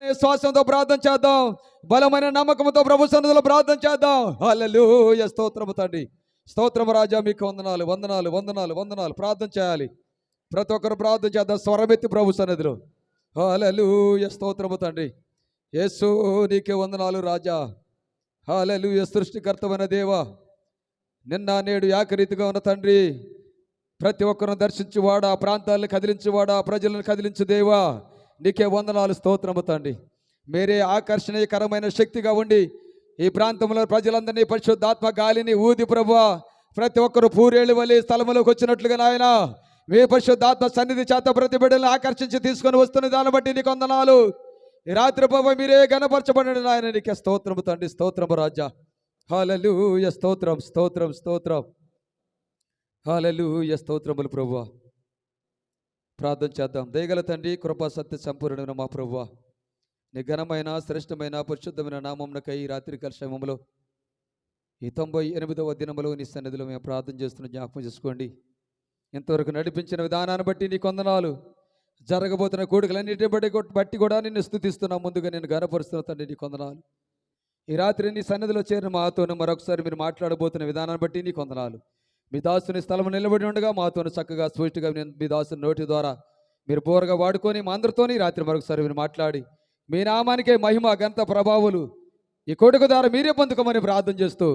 విశ్వాసంతో ప్రార్థన చేద్దాం, బలమైన నమ్మకంతో ప్రభు సన్నిధిలో ప్రార్థన చేద్దాం. హల్లెలూయా, స్తోత్రము తండ్రి, స్తోత్రము రాజా, మీకు వందనాలు వందనాలు వందనాలు వందనాలు. ప్రార్థన చేయాలి, ప్రతి ఒక్కరు ప్రార్థన చేద్దాం స్వరమెత్తి ప్రభు సన్నిధిలో. హల్లెలూయా, స్తోత్రము తండ్రి. యేసు నీకే వందనాలు రాజా. హల్లెలూయా, సృష్టికర్తమైన దేవా, నిన్న నేడు ఏకరీతిగా ఉన్న తండ్రి, ప్రతి ఒక్కరిని దర్శించువాడా, ప్రాంతాలను కదిలించువాడా, ప్రజలను కదిలించు దేవా, నీకే వందనాలు స్తోత్రము తండ్రి. మీరే ఆకర్షణీయకరమైన శక్తిగా ఉండి ఈ ప్రాంతంలో ప్రజలందరినీ పరిశుద్ధాత్మ గాలిని ఊది ప్రభువా, ప్రతి ఒక్కరు పూరేళ్ళు వలి స్థలములోకి వచ్చినట్లుగా నాయన మీ పరిశుద్ధాత్మ సన్నిధి చేత ప్రతి బిడ్డలను ఆకర్షించి తీసుకొని వస్తున్న దాన్ని బట్టి నీకు వందనాలు. ఈ రాత్రి ప్రభు మీరే గణపరచబడిన నాయన, నీకే స్తోత్రము తండ్రి, స్తోత్రము రాజా. హల్లెలూయా, స్తోత్రం స్తోత్రం స్తోత్రం. హల్లెలూయా, స్తోత్రములు ప్రభువా. ప్రార్థన చేద్దాం. దయగల తండ్రి, కృపా సత్య సంపూర్ణమైన మా ప్రభువా, నీ ఘనమైన శ్రేష్టమైన పరిశుద్ధమైన నామమునకై ఈ రాత్రికాల సమయంలో ఈ 98వ దినములో నీ సన్నిధిలో మేము ప్రార్థన చేస్తున్న జ్ఞాపకం చేసుకోండి. ఇంతవరకు నడిపించిన విధానాన్ని బట్టి నీ వందనాలు. జరగబోతున్న కోడికలన్నిటిని బట్టి కూడా నిన్ను స్తుతిస్తున్నాం. ముందుగా నేను ఘనపరుస్తున్న తండ్రి నీ వందనాలు. ఈ రాత్రి నీ సన్నిధిలో చేరిన మాతోను మరొకసారి మీరు మాట్లాడబోతున్న విధానాన్ని బట్టి నీ వందనాలు. మీ దాసుని స్థలం నిలబడి ఉండగా మాతోను చక్కగా స్పష్టంగా మీ దాసుని నోటి ద్వారా మీరు బోరగా వాడుకొని మా అందరితోని రాత్రి మరొకసారి మీరు మాట్లాడి మీ నామానికే మహిమ ఘనత ప్రభావాలు ఈ కొడుకు ద్వారా మీరే పొందుకోమని ప్రార్థన చేస్తూ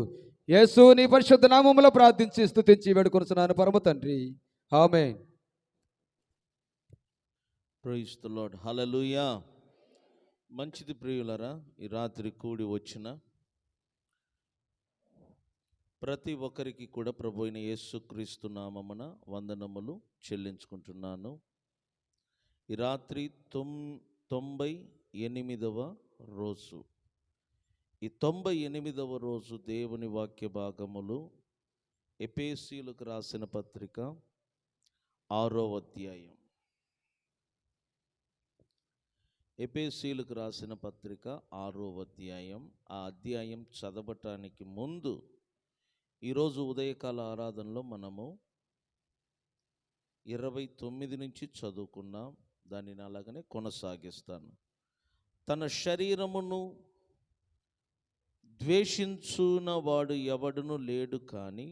యేసు నీ పరిశుద్ధ నామములో ప్రార్థించి స్తుతించి వేడుకొనుచున్నాను పరమ తండ్రి, ఆమేన్. Praise the lord. హల్లెలూయా. మంచిది ప్రియులరా, ఈ రాత్రి కూడి వచ్చిన ప్రతి ఒక్కరికి కూడా ప్రభు అయిన యేసుక్రీస్తు నామమున వందనములు చెల్లించుకుంటున్నాను. ఈ రాత్రి 98వ రోజు. ఈ 98వ రోజు దేవుని వాక్య భాగములు ఎఫెసీయులకు రాసిన పత్రిక 6వ అధ్యాయం. ఎఫెసీయులకు రాసిన పత్రిక 6వ అధ్యాయం. ఆ అధ్యాయం చదవటానికి ముందు ఈరోజు ఉదయకాల ఆరాధనలో మనము 29 నుంచి చదువుకున్నాం. దానిని అలాగనే కొనసాగిస్తాను. తన శరీరమును ద్వేషించున వాడు ఎవడును లేడు, కానీ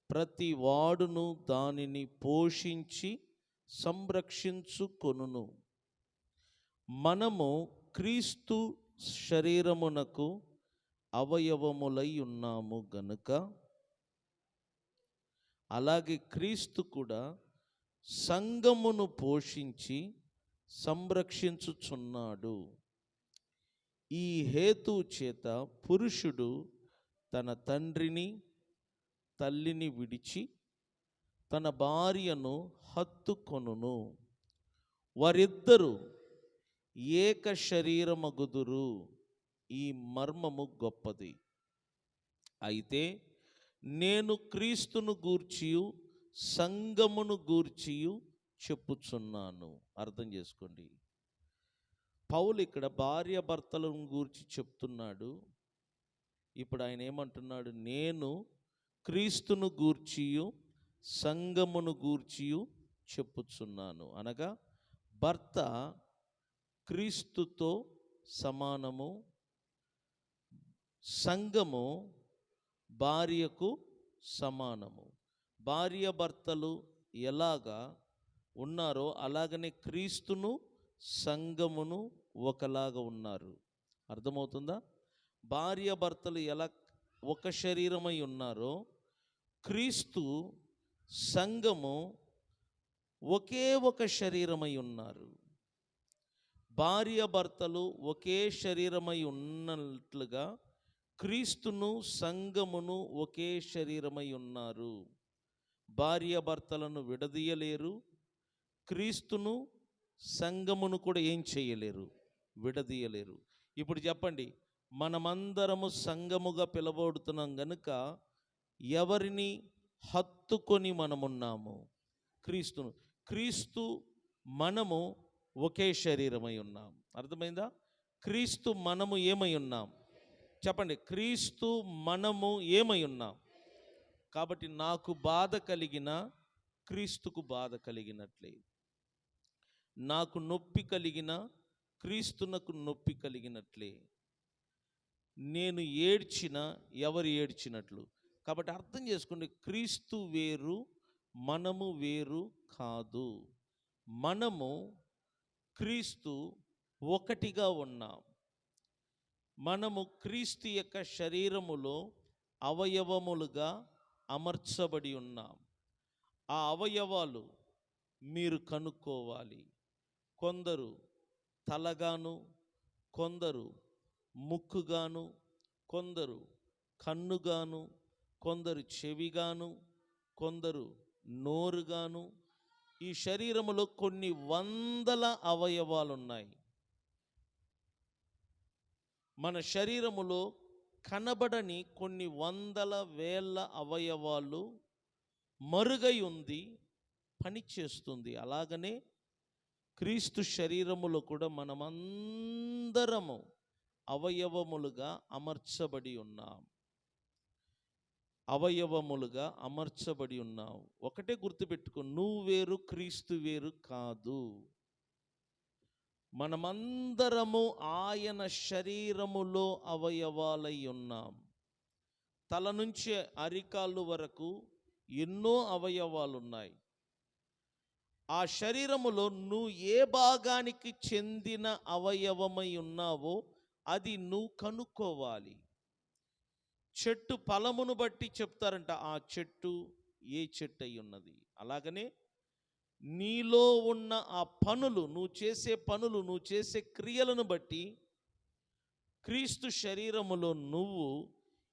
ప్రతి వాడును దానిని పోషించి సంరక్షించుకొనును. మనము క్రీస్తు శరీరమునకు అవయవములై ఉన్నాము గనుక, అలాగే క్రీస్తు కూడా సంఘమును పోషించి సంరక్షించుచున్నాడు. ఈ హేతు చేత పురుషుడు తన తండ్రిని తల్లిని విడిచి తన భార్యను హత్తుకొనును, వారిద్దరూ ఏక శరీరమగుదురు. ఈ మర్మము గొప్పది. అయితే నేను క్రీస్తును గూర్చియు సంఘమును గూర్చియు చెప్పుచున్నాను. అర్థం చేసుకోండి. పౌలు ఇక్కడ భార్య భర్తలను గూర్చి చెప్తున్నాడు. ఇప్పుడు ఆయన ఏమంటున్నాడు? నేను క్రీస్తును గూర్చియు సంఘమును గూర్చియు చెప్పుచున్నాను. అనగా భర్త క్రీస్తుతో సమానము, సంఘము భార్యకు సమానము. భార్య భర్తలు ఎలాగా ఉన్నారో అలాగనే క్రీస్తును సంఘమును ఒకలాగా ఉన్నారు. అర్థమవుతుందా? భార్య భర్తలు ఎలా ఒక శరీరమై ఉన్నారో, క్రీస్తు సంఘము ఒకే ఒక శరీరమై ఉన్నారు. భార్య భర్తలు ఒకే శరీరమై ఉన్నట్లుగా క్రీస్తును సంఘమును ఒకే శరీరమై ఉన్నారు. భార్య భర్తలను విడదీయలేరు, క్రీస్తును సంఘమును కూడా ఏం చేయలేరు, విడదీయలేరు. ఇప్పుడు చెప్పండి, మనమందరము సంఘముగా పిలవబడుతున్నాం గనుక ఎవరిని హత్తుకొని మనమున్నాము? క్రీస్తును. క్రీస్తు మనము ఒకే శరీరమై ఉన్నాం. అర్థమైందా? క్రీస్తు మనము ఏమై ఉన్నాం? చెప్పండి, క్రీస్తు మనము ఏమై ఉన్నాం? కాబట్టి నాకు బాధ కలిగిన క్రీస్తుకు బాధ కలిగినట్లే, నాకు నొప్పి కలిగిన క్రీస్తునకు నొప్పి కలిగినట్లే. నేను ఏడ్చిన ఎవరు ఏడ్చినట్లు. కాబట్టి అర్థం చేసుకోండి, క్రీస్తు వేరు, మనము వేరు కాదు. మనము క్రీస్తు ఒకటిగా ఉన్నాం. మనము క్రీస్తు యొక్క శరీరములో అవయవములుగా అమర్చబడి ఉన్నాం. ఆ అవయవాలు మీరు కనుక్కోవాలి. కొందరు తలగాను, కొందరు ముక్కుగాను, కొందరు కన్నుగాను, కొందరు చెవిగాను, కొందరు నోరుగాను. ఈ శరీరములో కొన్ని వందల అవయవాలు ఉన్నాయి. మన శరీరములో కనబడని కొన్ని వందల వేల అవయవాలు మరుగై ఉంది, పనిచేస్తుంది. అలాగనే క్రీస్తు శరీరములో కూడా మనమందరము అవయవములుగా అమర్చబడి ఉన్నాం. అవయవములుగా అమర్చబడి ఉన్నాం. ఒకటే గుర్తుపెట్టుకో, నువ్వు వేరు, క్రీస్తు వేరు కాదు. మనమందరము ఆయన శరీరములో అవయవాలై ఉన్నాం. తల నుంచి అరికాళ్ళు వరకు ఎన్నో అవయవాలు ఉన్నాయి. ఆ శరీరములో నువ్వు ఏ భాగానికి చెందిన అవయవమై ఉన్నావో అది నువ్వు కనుక్కోవాలి. చెట్టు ఫలమును బట్టి చెప్తారంట ఆ చెట్టు ఏ చెట్టు అయి ఉన్నది. అలాగనే నీలో ఉన్న ఆ పనులు, నువ్వు చేసే పనులు, నువ్వు చేసే క్రియలను బట్టి క్రీస్తు శరీరములో నువ్వు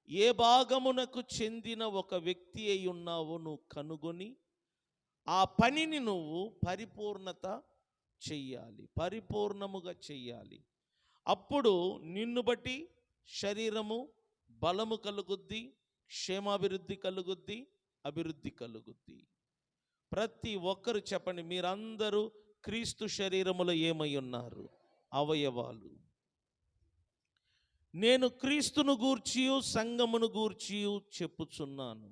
ఏ భాగమునకు చెందిన ఒక వ్యక్తి అయి ఉన్నావో నువ్వు కనుగొని ఆ పనిని నువ్వు పరిపూర్ణత చెయ్యాలి, పరిపూర్ణముగా చెయ్యాలి. అప్పుడు నిన్ను బట్టి శరీరము బలము కలుగుద్ది, క్షేమాభివృద్ధి కలుగుద్ది, అభివృద్ధి కలుగుద్ది. ప్రతి ఒక్కరు చెప్పండి, మీరందరూ క్రీస్తు శరీరములో ఏమై ఉన్నారు? అవయవాలు. నేను క్రీస్తును గూర్చియు సంఘమును గూర్చియు చెప్పుచున్నాను.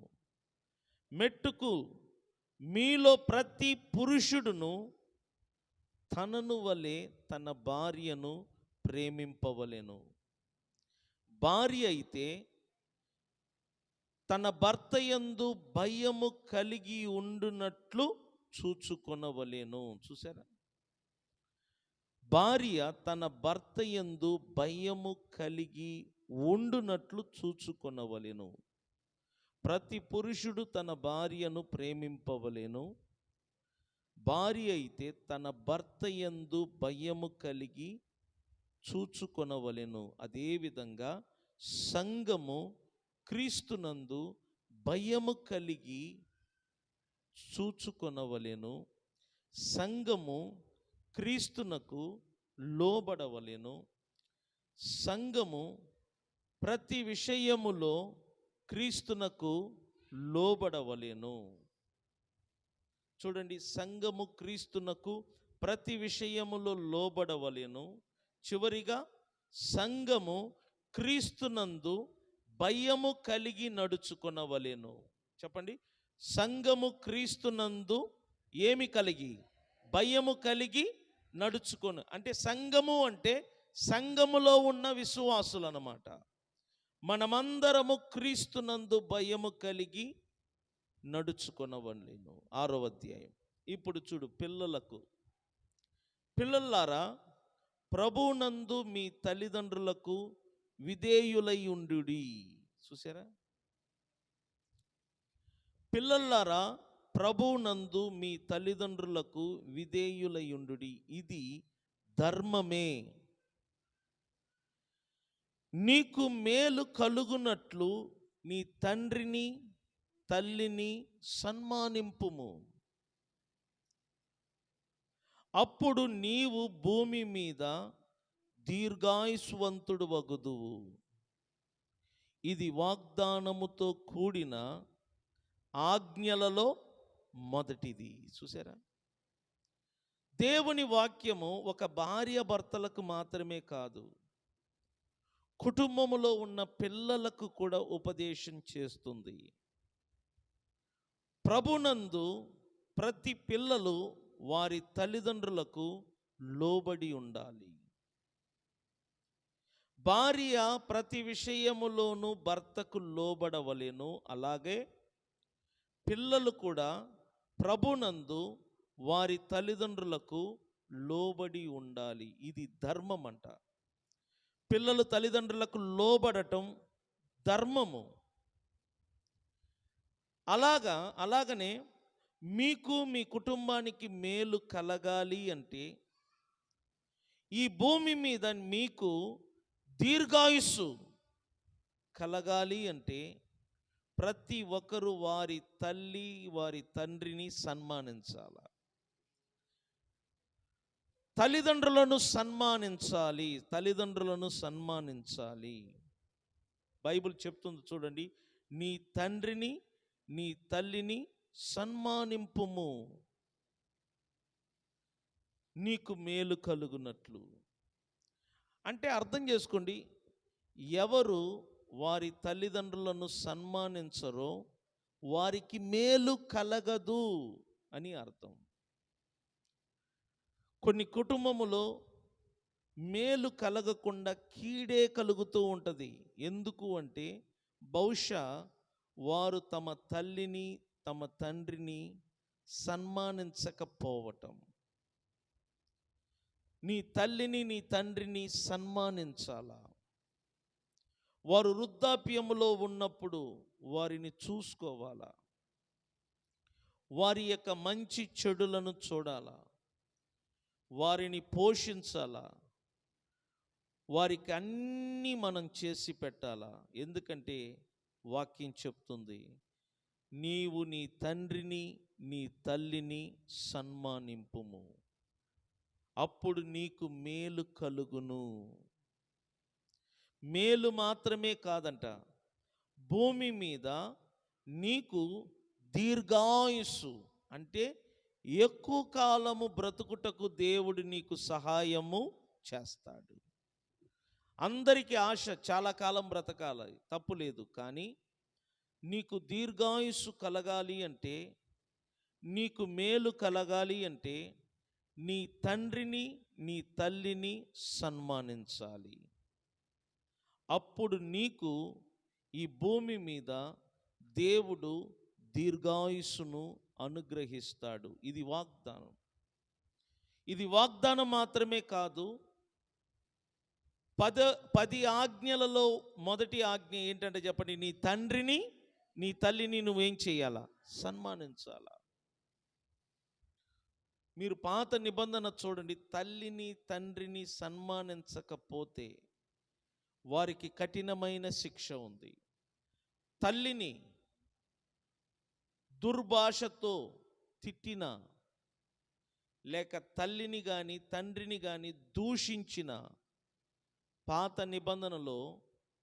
మెట్టుకు మీలో ప్రతి పురుషుడును తనను వలె తన భార్యను ప్రేమింపవలెను. భార్య అయితే తన భర్త యందు భయము కలిగి ఉండునట్లు చూచుకొనవలెను. చూసారా? భార్య తన భర్త యందు భయము కలిగి ఉండునట్లు చూచుకొనవలెను. ప్రతి పురుషుడు తన భార్యను ప్రేమింపవలెను. భార్య అయితే తన భర్త యందు భయము కలిగి చూచుకొనవలెను. అదేవిధంగా సంఘము క్రీస్తునందు భయము కలిగి చూచుకొనవలెను. సంఘము క్రీస్తునకు లోబడవలెను. సంఘము ప్రతి విషయములో క్రీస్తునకు లోబడవలెను. చూడండి, సంఘము క్రీస్తునకు ప్రతి విషయములో లోబడవలెను. చివరిగా సంఘము క్రీస్తునందు భయము కలిగి నడుచుకొనవలెను. చెప్పండి, సంఘము క్రీస్తునందు ఏమి కలిగి? భయము కలిగి నడుచుకొను. అంటే సంఘము అంటే సంఘములో ఉన్న విశ్వాసులు అన్నమాట. మనమందరము క్రీస్తునందు భయము కలిగి నడుచుకొనవలెను. 6వ అధ్యాయం. ఇప్పుడు చూడు, పిల్లలారా, ప్రభువునందు మీ తల్లిదండ్రులకు విధేయులై ఉండుడి. చూసారా? పిల్లలారా, ప్రభువునందు మీ తల్లిదండ్రులకు విధేయులై ఉండుడి, ఇది ధర్మమే. నీకు మేలు కలుగునట్లు నీ తండ్రిని తల్లిని సన్మానింపుము. అప్పుడు నీవు భూమి మీద దీర్ఘాయుష్వంతుడు వగుదువు. ఇది వాగ్దానముతో కూడిన ఆజ్ఞలలో మొదటిది. చూసారా? దేవుని వాక్యము ఒక భార్య భర్తలకు మాత్రమే కాదు, కుటుంబములో ఉన్న పిల్లలకు కూడా ఉపదేశం చేస్తుంది. ప్రభునందు ప్రతి పిల్లలు వారి తల్లిదండ్రులకు లోబడి ఉండాలి. భార్య ప్రతి విషయములోనూ భర్తకు లోబడవలెను, అలాగే పిల్లలు కూడా ప్రభునందు వారి తల్లిదండ్రులకు లోబడి ఉండాలి. ఇది ధర్మం అంట. పిల్లలు తల్లిదండ్రులకు లోబడటం ధర్మము. అలాగనే మీకు మీ కుటుంబానికి మేలు కలగాలి అంటే, ఈ భూమి మీద మీకు దీర్ఘాయుస్సు కలగాలి అంటే, ప్రతి ఒక్కరు వారి తల్లి వారి తండ్రిని సన్మానించాల. తల్లిదండ్రులను సన్మానించాలి. బైబిల్ చెప్తుంది చూడండి, నీ తండ్రిని నీ తల్లిని సన్మానింపుము, నీకు మేలు కలుగునట్లు. అంటే అర్థం చేసుకోండి, ఎవరు వారి తల్లిదండ్రులను సన్మానించరో వారికి మేలు కలగదు అని అర్థం. కొన్ని కుటుంబములో మేలు కలగకుండా కీడే కలుగుతూ ఉంటుంది. ఎందుకు అంటే, బహుశా వారు తమ తల్లిని తమ తండ్రిని సన్మానించకపోవటం. నీ తల్లిని నీ తండ్రిని సన్మానించాలా. వారు వృద్ధాప్యములో ఉన్నప్పుడు వారిని చూసుకోవాలా, వారి యొక్క మంచి చెడులను చూడాలా, వారిని పోషించాలా, వారికి అన్నీ మనం చేసి పెట్టాలా. ఎందుకంటే వాక్యం చెప్తుంది, నీవు నీ తండ్రిని నీ తల్లిని సన్మానింపుము, అప్పుడు నీకు మేలు కలుగును. మేలు మాత్రమే కాదంట, భూమి మీద నీకు దీర్ఘాయుస్సు అంటే ఎక్కువ కాలము బ్రతుకుటకు దేవుడు నీకు సహాయము చేస్తాడు. అందరికీ ఆశ చాలా కాలం బ్రతకాలి, తప్పు లేదు. కానీ నీకు దీర్ఘాయుస్సు కలగాలి అంటే, నీకు మేలు కలగాలి అంటే, నీ తండ్రిని నీ తల్లిని సన్మానించాలి. అప్పుడు నీకు ఈ భూమి మీద దేవుడు దీర్ఘాయుస్సును అనుగ్రహిస్తాడు. ఇది వాగ్దానం. ఇది వాగ్దానం మాత్రమే కాదు, 10 ఆజ్ఞలలో మొదటి ఆజ్ఞ ఏంటంటే చెప్పండి, నీ తండ్రిని నీ తల్లిని నువ్వేం చేయాలా? సన్మానించాలా. మీరు పాత నిబంధన చూడండి, తల్లిని తండ్రిని సన్మానించకపోతే వారికి కఠినమైన శిక్ష ఉంది. తల్లిని దుర్భాషతో తిట్టిన, లేక తల్లిని కానీ తండ్రిని కానీ దూషించిన పాత నిబంధనలో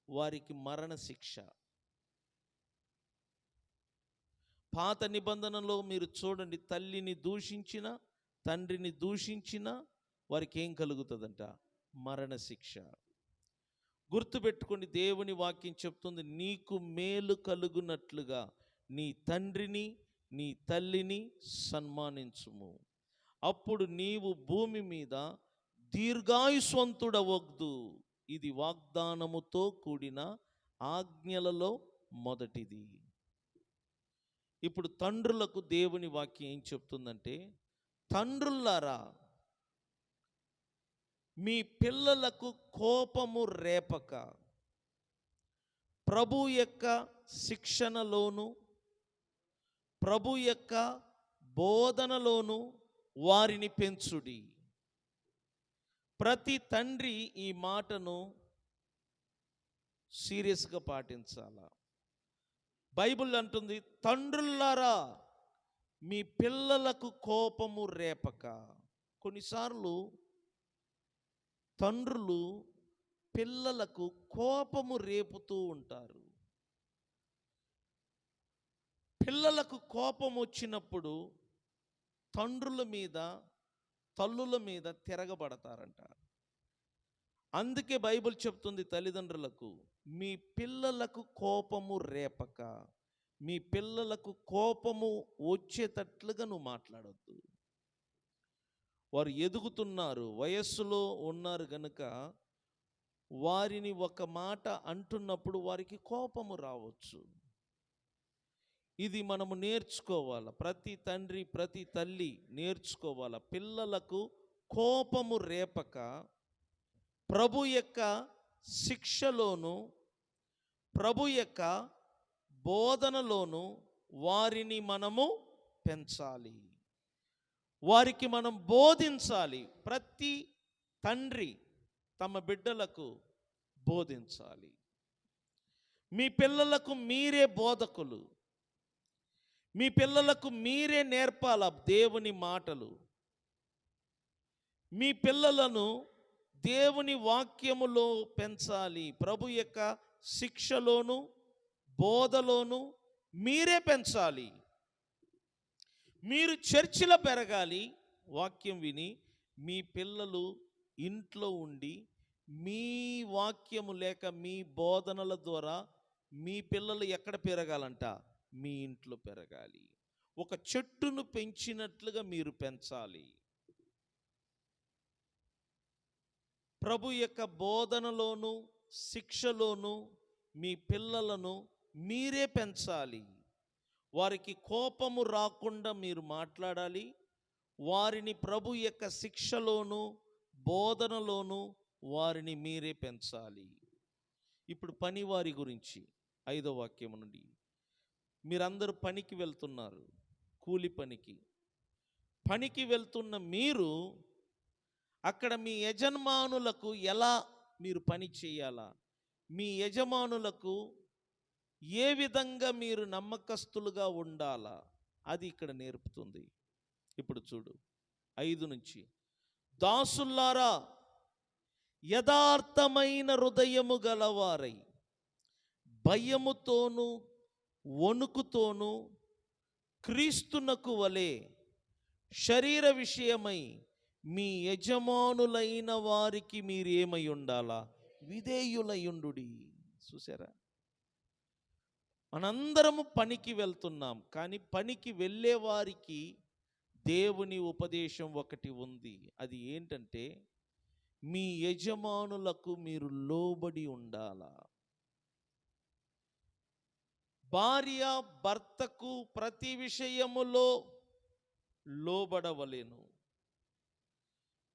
వారికి మరణ శిక్ష. పాత నిబంధనలో మీరు చూడండి, తల్లిని దూషించిన తండ్రిని దూషించిన వారికి ఏం కలుగుతుందంట? మరణ శిక్ష. గుర్తుపెట్టుకోండి, దేవుని వాక్యం చెప్తుంది, నీకు మేలు కలుగునట్లుగా నీ తండ్రిని నీ తల్లిని సన్మానించుము, అప్పుడు నీవు భూమి మీద దీర్ఘాయుస్వంతుడవద్దు. ఇది వాగ్దానముతో కూడిన ఆజ్ఞలలో మొదటిది. ఇప్పుడు తండ్రులకు దేవుని వాక్యం ఏం చెప్తుందంటే, తండ్రులారా మీ పిల్లలకు కోపము రేపక ప్రభు యొక్క శిక్షణలోను ప్రభు యొక్క బోధనలోను వారిని పెంచుడి. ప్రతి తండ్రి ఈ మాటను సీరియస్గా పాటించాల. బైబిల్ అంటుంది, తండ్రులారా మీ పిల్లలకు కోపము రేపక. కొన్నిసార్లు తండ్రులు పిల్లలకు కోపము రేపుతూ ఉంటారు. పిల్లలకు కోపం వచ్చినప్పుడు తండ్రుల మీద తల్లుల మీద తిరగబడతారంట. అందుకే బైబిల్ చెప్తుంది తల్లిదండ్రులకు, మీ పిల్లలకు కోపము రేపక, మీ పిల్లలకు కోపము వచ్చేటట్లుగా నువ్వు మాట్లాడొద్దు. వారు ఎదుగుతున్నారు, వయస్సులో ఉన్నారు గనుక వారిని ఒక మాట అంటున్నప్పుడు వారికి కోపము రావచ్చు. ఇది మనము నేర్చుకోవాలి. ప్రతి తండ్రి ప్రతి తల్లి నేర్చుకోవాలి. పిల్లలకు కోపము రేపక ప్రభు యొక్క శిక్షలోను ప్రభు యొక్క బోధనలోను వారిని మనము పెంచాలి, వారికి మనం బోధించాలి. ప్రతి తండ్రి తమ బిడ్డలకు బోధించాలి. మీ పిల్లలకు మీరే బోధకులు, మీ పిల్లలకు మీరే నేర్పాల దేవుని మాటలు. మీ పిల్లలను దేవుని వాక్యములో పెంచాలి. ప్రభు యొక్క శిక్షలోను బోధలోను మీరే పెంచాలి. మీరు చర్చిలో పెరగాలి వాక్యం విని. మీ పిల్లలు ఇంట్లో ఉండి మీ వాక్యము లేక మీ బోధనల ద్వారా మీ పిల్లలు ఎక్కడ పెరగాలంట? మీ ఇంట్లో పెరగాలి. ఒక చెట్టును పెంచినట్లుగా మీరు పెంచాలి. ప్రభు యొక్క బోధనలోను శిక్షలోను మీ పిల్లలను మీరే పెంచాలి. వారికి కోపము రాకుండా మీరు మాట్లాడాలి. వారిని ప్రభు యొక్క శిక్షలోను బోధనలోను వారిని మీరే పెంచాలి. ఇప్పుడు పనివారి గురించి 5వ వాక్యం నుండి. మీరందరూ పనికి వెళ్తున్నారు, కూలి పనికి వెళ్తున్న మీరు అక్కడ మీ యజమానులకు ఎలా మీరు పని చేయాలా, మీ యజమానులకు ఏ విధంగా మీరు నమ్మకస్తులుగా ఉండాలా, అది ఇక్కడ నేర్పుతుంది. ఇప్పుడు చూడు 5 నుంచి. దాసుల్లారా, యథార్థమైన హృదయము గలవారై భయముతోనూ వణుకుతోనూ క్రీస్తునకు వలె శరీర విషయమై మీ యజమానులైన వారికి మీరేమై ఉండాలా? విధేయులయుండుడి. చూసారా, మనందరము పనికి వెళ్తున్నాం, కానీ పనికి వెళ్ళే వారికి దేవుని ఉపదేశం ఒకటి ఉంది. అది ఏంటంటే మీ యజమానులకు మీరు లోబడి ఉండాలా. భార్య భర్తకు ప్రతి విషయములో లోబడవలెను.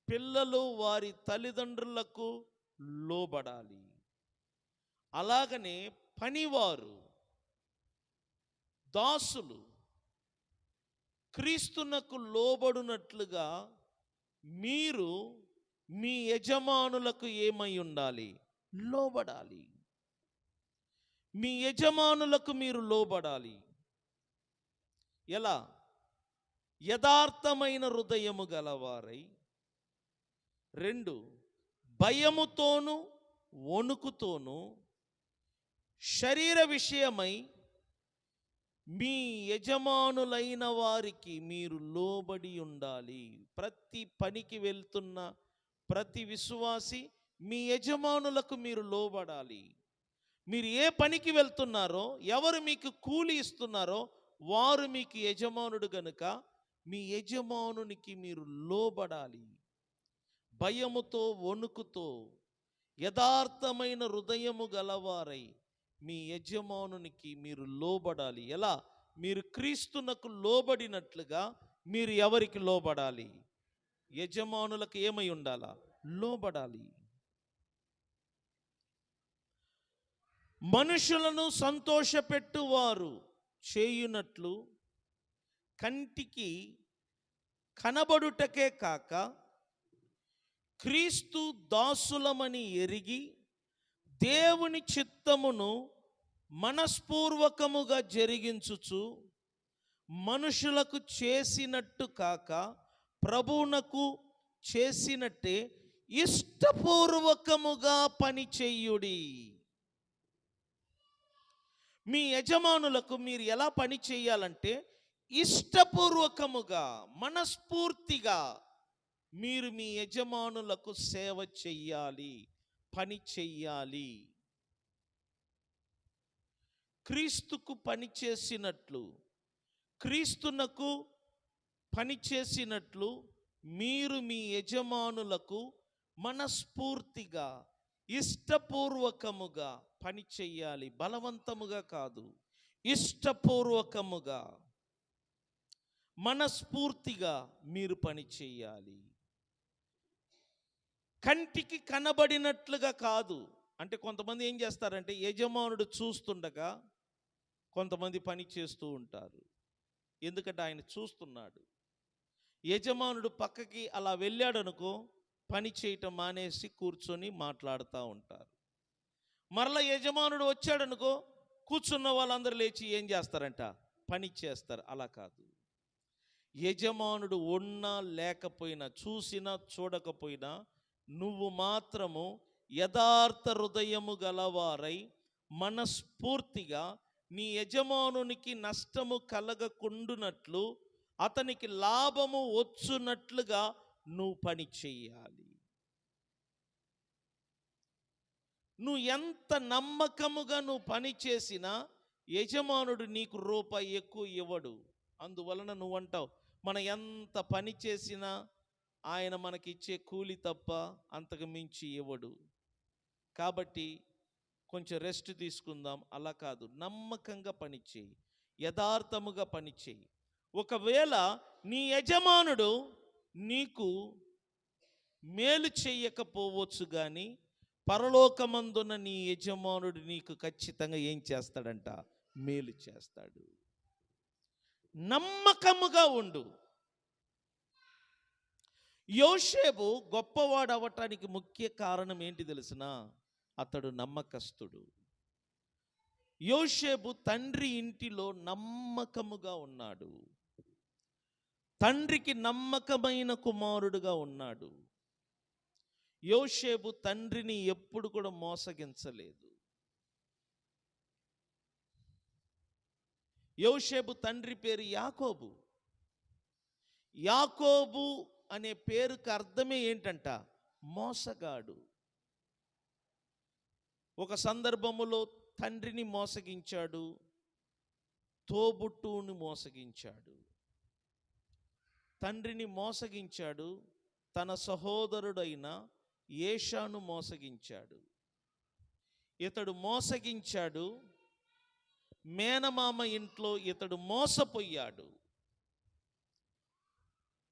పిల్లలు వారి తల్లిదండ్రులకు లోబడాలి. అలాగనే పనివారు దాసులు క్రీస్తునకు లోబడినట్లుగా మీరు మీ యజమానులకు ఏమై ఉండాలి? లోబడాలి. మీ యజమానులకు మీరు లోబడాలి. ఎలా? యథార్థమైన హృదయము గలవారై. 2, భయముతోనూ వణుకుతోనూ శరీర విషయమై మీ యజమానులైన వారికి మీరు లోబడి ఉండాలి. ప్రతి పనికి వెళ్తున్న ప్రతి విశ్వాసి మీ యజమానులకు మీరు లోబడాలి. మీరు ఏ పనికి వెళ్తున్నారో, ఎవరు మీకు కూలి ఇస్తున్నారో వారు మీకు యజమానుడు గనుక మీ యజమానునికి మీరు లోబడాలి. భయముతో వణుకుతో యథార్థమైన హృదయము గలవారై మీ యజమానునికి మీరు లోబడాలి. ఎలా? మీరు క్రీస్తునకు లోబడినట్లుగా మీరు ఎవరికి లోబడాలి? యజమానులకు ఏమై ఉండాలా? లోబడాలి. మనుషులను సంతోషపెట్టువారు చేయునట్లు కంటికి కనబడుటకే కాక క్రీస్తు దాసులమని ఎరిగి దేవుని చిత్తమును మనస్పూర్వకముగా జరిగించుచు మనుషులకు చేసినట్టు కాక ప్రభువునకు చేసినట్టే ఇష్టపూర్వకముగా పని చెయ్యుడి. మీ యజమానులకు మీరు ఎలా పని చేయాలంటే ఇష్టపూర్వకముగా మనస్ఫూర్తిగా మీరు మీ యజమానులకు సేవ చెయ్యాలి, పని చెయ్యాలి. క్రీస్తుకు పని చేసినట్లు, క్రీస్తునకు పని చేసినట్లు మీరు మీ యజమానులకు మనస్ఫూర్తిగా ఇష్టపూర్వకముగా పని చెయ్యాలి, బలవంతముగా కాదు. ఇష్టపూర్వకముగా, మనస్ఫూర్తిగా మీరు పని చెయ్యాలి. కంటికి కనబడినట్లుగా కాదు. అంటే కొంతమంది ఏం చేస్తారంటే, యజమానుడు చూస్తుండగా కొంతమంది పని చేస్తూ ఉంటారు. ఎందుకంటే ఆయన చూస్తున్నాడు. యజమానుడు పక్కకి అలా వెళ్ళాడనుకో, పని చేయటం మానేసి కూర్చొని మాట్లాడుతూ ఉంటారు. మరలా యజమానుడు వచ్చాడనుకో, కూర్చున్న వాళ్ళందరూ లేచి ఏం చేస్తారంట, పని చేస్తారు. అలా కాదు. యజమానుడు ఉన్నా లేకపోయినా, చూసినా చూడకపోయినా, నువ్వు మాత్రము యథార్థ హృదయము గలవారై మనస్ఫూర్తిగా నీ యజమానునికి నష్టము కలగకుండునట్లు, అతనికి లాభము వచ్చునట్లుగా నువ్వు పని చెయ్యాలి. నువ్వు ఎంత నమ్మకముగా నువ్వు పని చేసినా యజమానుడు నీకు రూపాయి ఎక్కువ ఇవ్వడు. అందువలన నువ్వు అంటావు, మనం ఎంత పని చేసినా ఆయన మనకిచ్చే కూలి తప్ప అంతకు మించి ఇవ్వడు, కాబట్టి కొంచెం రెస్ట్ తీసుకుందాం. అలా కాదు, నమ్మకంగా పని చేయి, యథార్థముగా పని చేయి. ఒకవేళ నీ యజమానుడు నీకు మేలు చెయ్యకపోవచ్చు, కానీ పరలోకమందున నీ యజమానుడు నీకు ఖచ్చితంగా ఏం చేస్తాడంట, మేలు చేస్తాడు. నమ్మకముగా ఉండు. యోసేపు గొప్పవాడు అవ్వటానికి ముఖ్య కారణం ఏంటి తెలిసిన? అతడు నమ్మకస్తుడు. యోసేపు తండ్రి ఇంటిలో నమ్మకముగా ఉన్నాడు. తండ్రికి నమ్మకమైన కుమారుడుగా ఉన్నాడు. యోసేపు తండ్రిని ఎప్పుడు కూడా మోసగించలేదు. యోసేపు తండ్రి పేరు యాకోబు. యాకోబు అనే పేరుకి అర్థమే ఏంటంట, మోసగాడు. ఒక సందర్భములో తండ్రిని మోసగించాడు, తోబుట్టువుని మోసగించాడు. తండ్రిని మోసగించాడు, తన సహోదరుడైన ఏషాను మోసగించాడు. ఇతడు మోసగించాడు, మేనమామ ఇంట్లో ఇతడు మోసపోయాడు.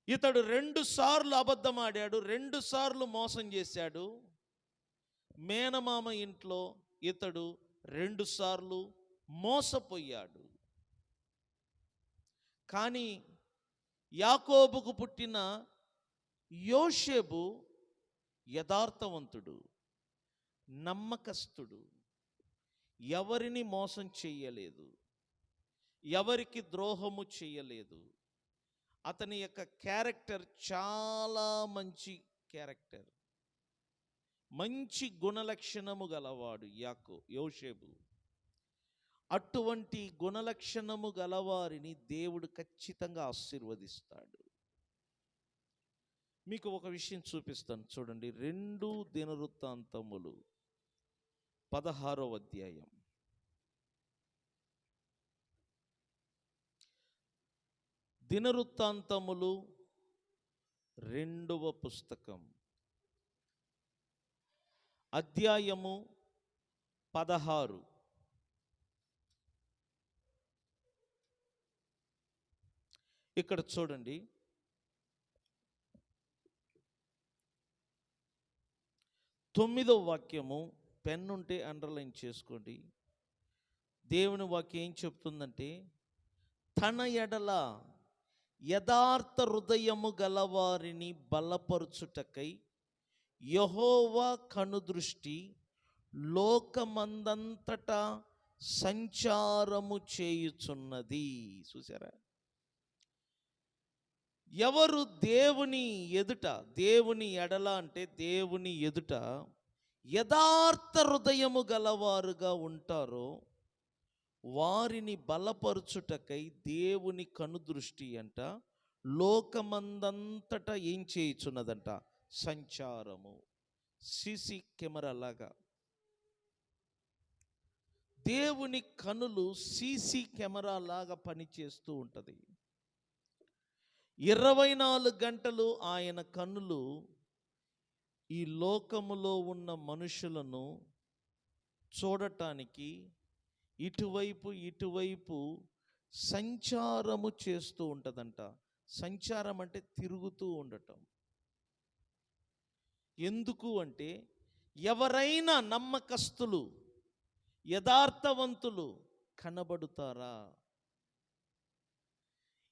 ఇతడు 2 సార్లు అబద్ధమాడాడు, 2 సార్లు మోసం చేశాడు. మేనమామ ఇంట్లో ఇతడు 2 సార్లు మోసపోయాడు. కానీ యాకోబుకు పుట్టిన యోసేపు యథార్థవంతుడు, నమ్మకస్తుడు, ఎవరిని మోసం చెయ్యలేదు, ఎవరికి ద్రోహము చెయ్యలేదు. అతని యొక్క క్యారెక్టర్ చాలా మంచి క్యారెక్టర్, మంచి గుణలక్షణము గలవాడు యోసేపు. అటువంటి గుణలక్షణము గలవారిని దేవుడు ఖచ్చితంగా ఆశీర్వదిస్తాడు. మీకు ఒక విషయం చూపిస్తాను, చూడండి. 2 దినవృత్తాంతములు 16వ అధ్యాయం. దినవృత్తాంతములు 2వ పుస్తకం, అధ్యాయము 16. ఇక్కడ చూడండి, 9వ వాక్యము. పెన్ ఉంటే అండర్లైన్ చేసుకోండి. దేవుని వాక్యం ఏం చెప్తుందంటే, తన ఎడల యథార్థ హృదయము గలవారిని బలపరుచుటకై యెహోవా కనుదృష్టి లోకమందంతటా సంచారము చేయుచున్నది. చూసారా? ఎవరు దేవుని ఎదుట, దేవుని ఎడల అంటే దేవుని ఎదుట యథార్థ హృదయము గలవారుగా ఉంటారో వారిని బలపరుచుటకై దేవుని కనుదృష్టి అంట లోకమందంతట ఏం చేయుచున్నదంట, సంచారము. సీసీ కెమెరా లాగా దేవుని కనులు సీసీ కెమెరా లాగా పనిచేస్తూ ఉంటుంది. 24 గంటలు ఆయన కన్నులు ఈ లోకములో ఉన్న మనుషులను చూడటానికి ఇటువైపు సంచారము చేస్తూ ఉంటుందంట. సంచారం అంటే తిరుగుతూ ఉండటం. ఎందుకు అంటే ఎవరైనా నమ్మకస్తులు, యథార్థవంతులు కనబడుతారా?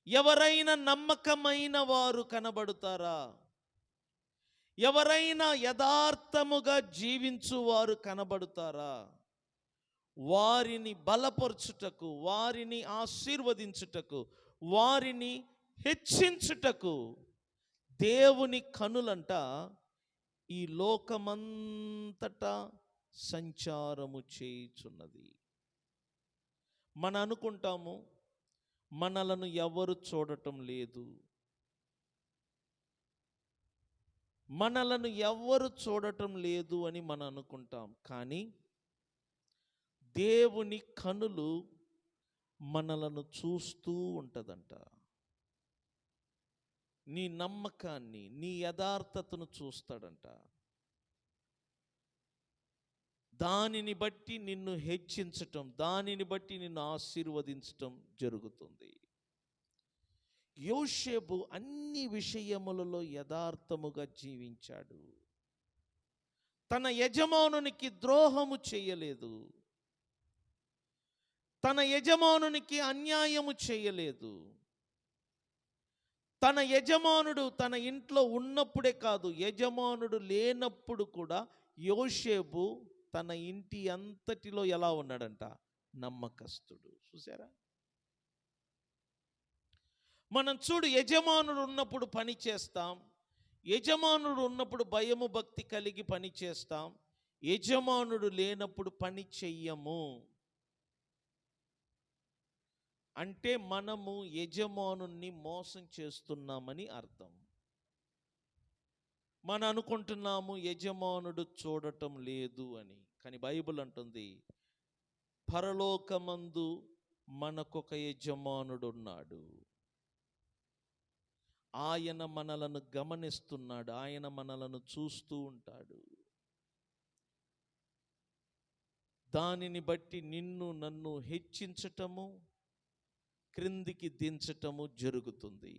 ఎవరైనా నమ్మకమైన వారు కనబడుతారా? ఎవరైనా యథార్థముగా జీవించువారు కనబడుతారా? వారిని బలపరచుటకు, వారిని ఆశీర్వదించుటకు, వారిని హెచ్చించుటకు దేవుని కనులంట ఈ లోకమంతటా సంచారము చేయుచున్నది. మనం అనుకుంటాము మనలను ఎవరు చూడటం లేదు, మనలను ఎవరు చూడటం లేదు అని మనం అనుకుంటాం. కానీ దేవుని కనులు మనలను చూస్తూ ఉంటుందంట. నీ నమ్మకాన్ని, నీ యథార్థతను చూస్తాడంట. దానిని బట్టి నిన్ను హెచ్చించటం, దానిని బట్టి నిన్ను ఆశీర్వదించటం జరుగుతుంది. యోషేపు అన్ని విషయములలో యథార్థముగా జీవించాడు. తన యజమానునికి ద్రోహము చేయలేదు, తన యజమానునికి అన్యాయము చేయలేదు. తన యజమానుడు తన ఇంట్లో ఉన్నప్పుడే కాదు, యజమానుడు లేనప్పుడు కూడా యోషేపు తన ఇంటి అంతటిలో ఎలా ఉన్నాడంట? నమ్మకస్తుడు. చూసారా? మనం చూడు, యజమానుడు ఉన్నప్పుడు పని చేస్తాం, యజమానుడు ఉన్నప్పుడు భయము భక్తి కలిగి పని చేస్తాం, యజమానుడు లేనప్పుడు పని చెయ్యము. అంటే మనము యజమానుని మోసం చేస్తున్నామని అర్థం. మనం అనుకుంటున్నాము యజమానుడు చూడటం లేదు అని. కానీ బైబిల్ అంటుంది పరలోకమందు మనకొక యజమానుడు ఉన్నాడు. ఆయన మనలను గమనిస్తున్నాడు, ఆయన మనలను చూస్తూ ఉంటాడు. దానిని బట్టి నిన్ను నన్ను హెచ్చించటము, క్రిందికి దించటము జరుగుతుంది.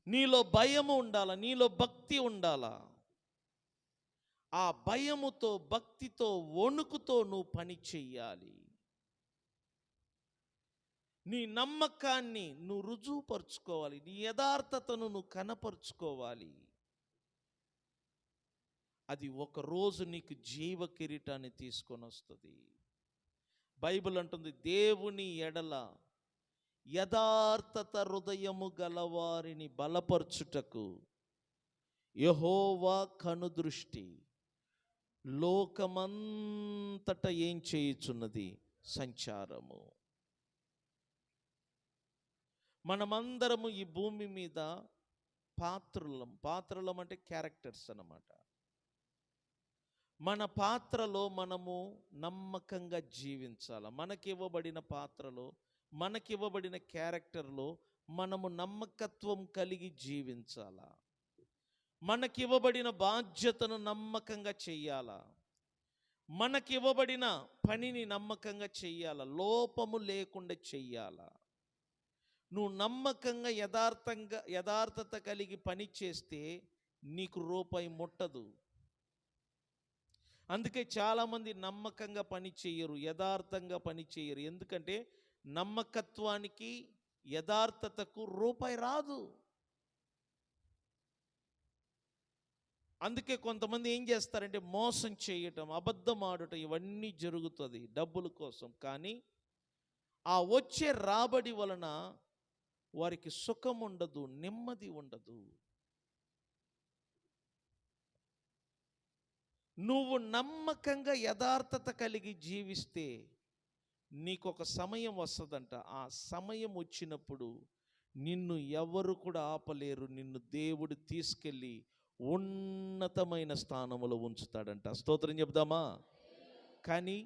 నీలో భయము ఉండాలా, నీలో భక్తి ఉండాలా. ఆ భయముతో, భక్తితో, వణుకుతో నువ్వు పని చెయ్యాలి. నీ నమ్మకాన్ని నువ్వు రుజువుపరుచుకోవాలి, నీ యథార్థతను నువ్వు కనపరుచుకోవాలి. అది ఒకరోజు నీకు జీవ కిరీటాన్ని తీసుకొని వస్తుంది. బైబిల్ అంటుంది దేవుని ఎడల యథార్థత హృదయము గలవారిని బలపరచుటకు యెహోవా కనుదృష్టి లోకమంతట ఏం చేయుచున్నది? సంచారము. మనమందరము ఈ భూమి మీద పాత్రలం అంటే క్యారెక్టర్స్ అన్నమాట. మన పాత్రలో మనము నమ్మకంగా జీవించాలి. మనకివ్వబడిన పాత్రలో, మనకివ్వబడిన క్యారెక్టర్లో మనము నమ్మకత్వం కలిగి జీవించాలా. మనకివ్వబడిన బాధ్యతను నమ్మకంగా చెయ్యాలా. మనకివ్వబడిన పనిని నమ్మకంగా చెయ్యాలా, లోపము లేకుండా చెయ్యాలా. నువ్వు నమ్మకంగా యథార్థత కలిగి పని చేస్తే నీకు రూపాయి ముట్టదు. అందుకే చాలామంది నమ్మకంగా పని చేయరు, యథార్థంగా పని చేయరు. ఎందుకంటే నమ్మకత్వానికి, యథార్థతకు రూపాయి రాదు. అందుకే కొంతమంది ఏం చేస్తారంటే మోసం చేయటం, అబద్ధం ఆడటం, ఇవన్నీ జరుగుతుంది డబ్బుల కోసం. కానీ ఆ వచ్చే రాబడి వలన వారికి సుఖం ఉండదు, నెమ్మది ఉండదు. నువ్వు నమ్మకంగా యథార్థత కలిగి జీవిస్తే నీకు ఒక సమయం వస్తుందంట. ఆ సమయం వచ్చినప్పుడు నిన్ను ఎవరు కూడా ఆపలేరు. నిన్ను దేవుడు తీసుకెళ్ళి ఉన్నతమైన స్థానములో ఉంచుతాడంట. స్తోత్రం చెప్దామా? కానీ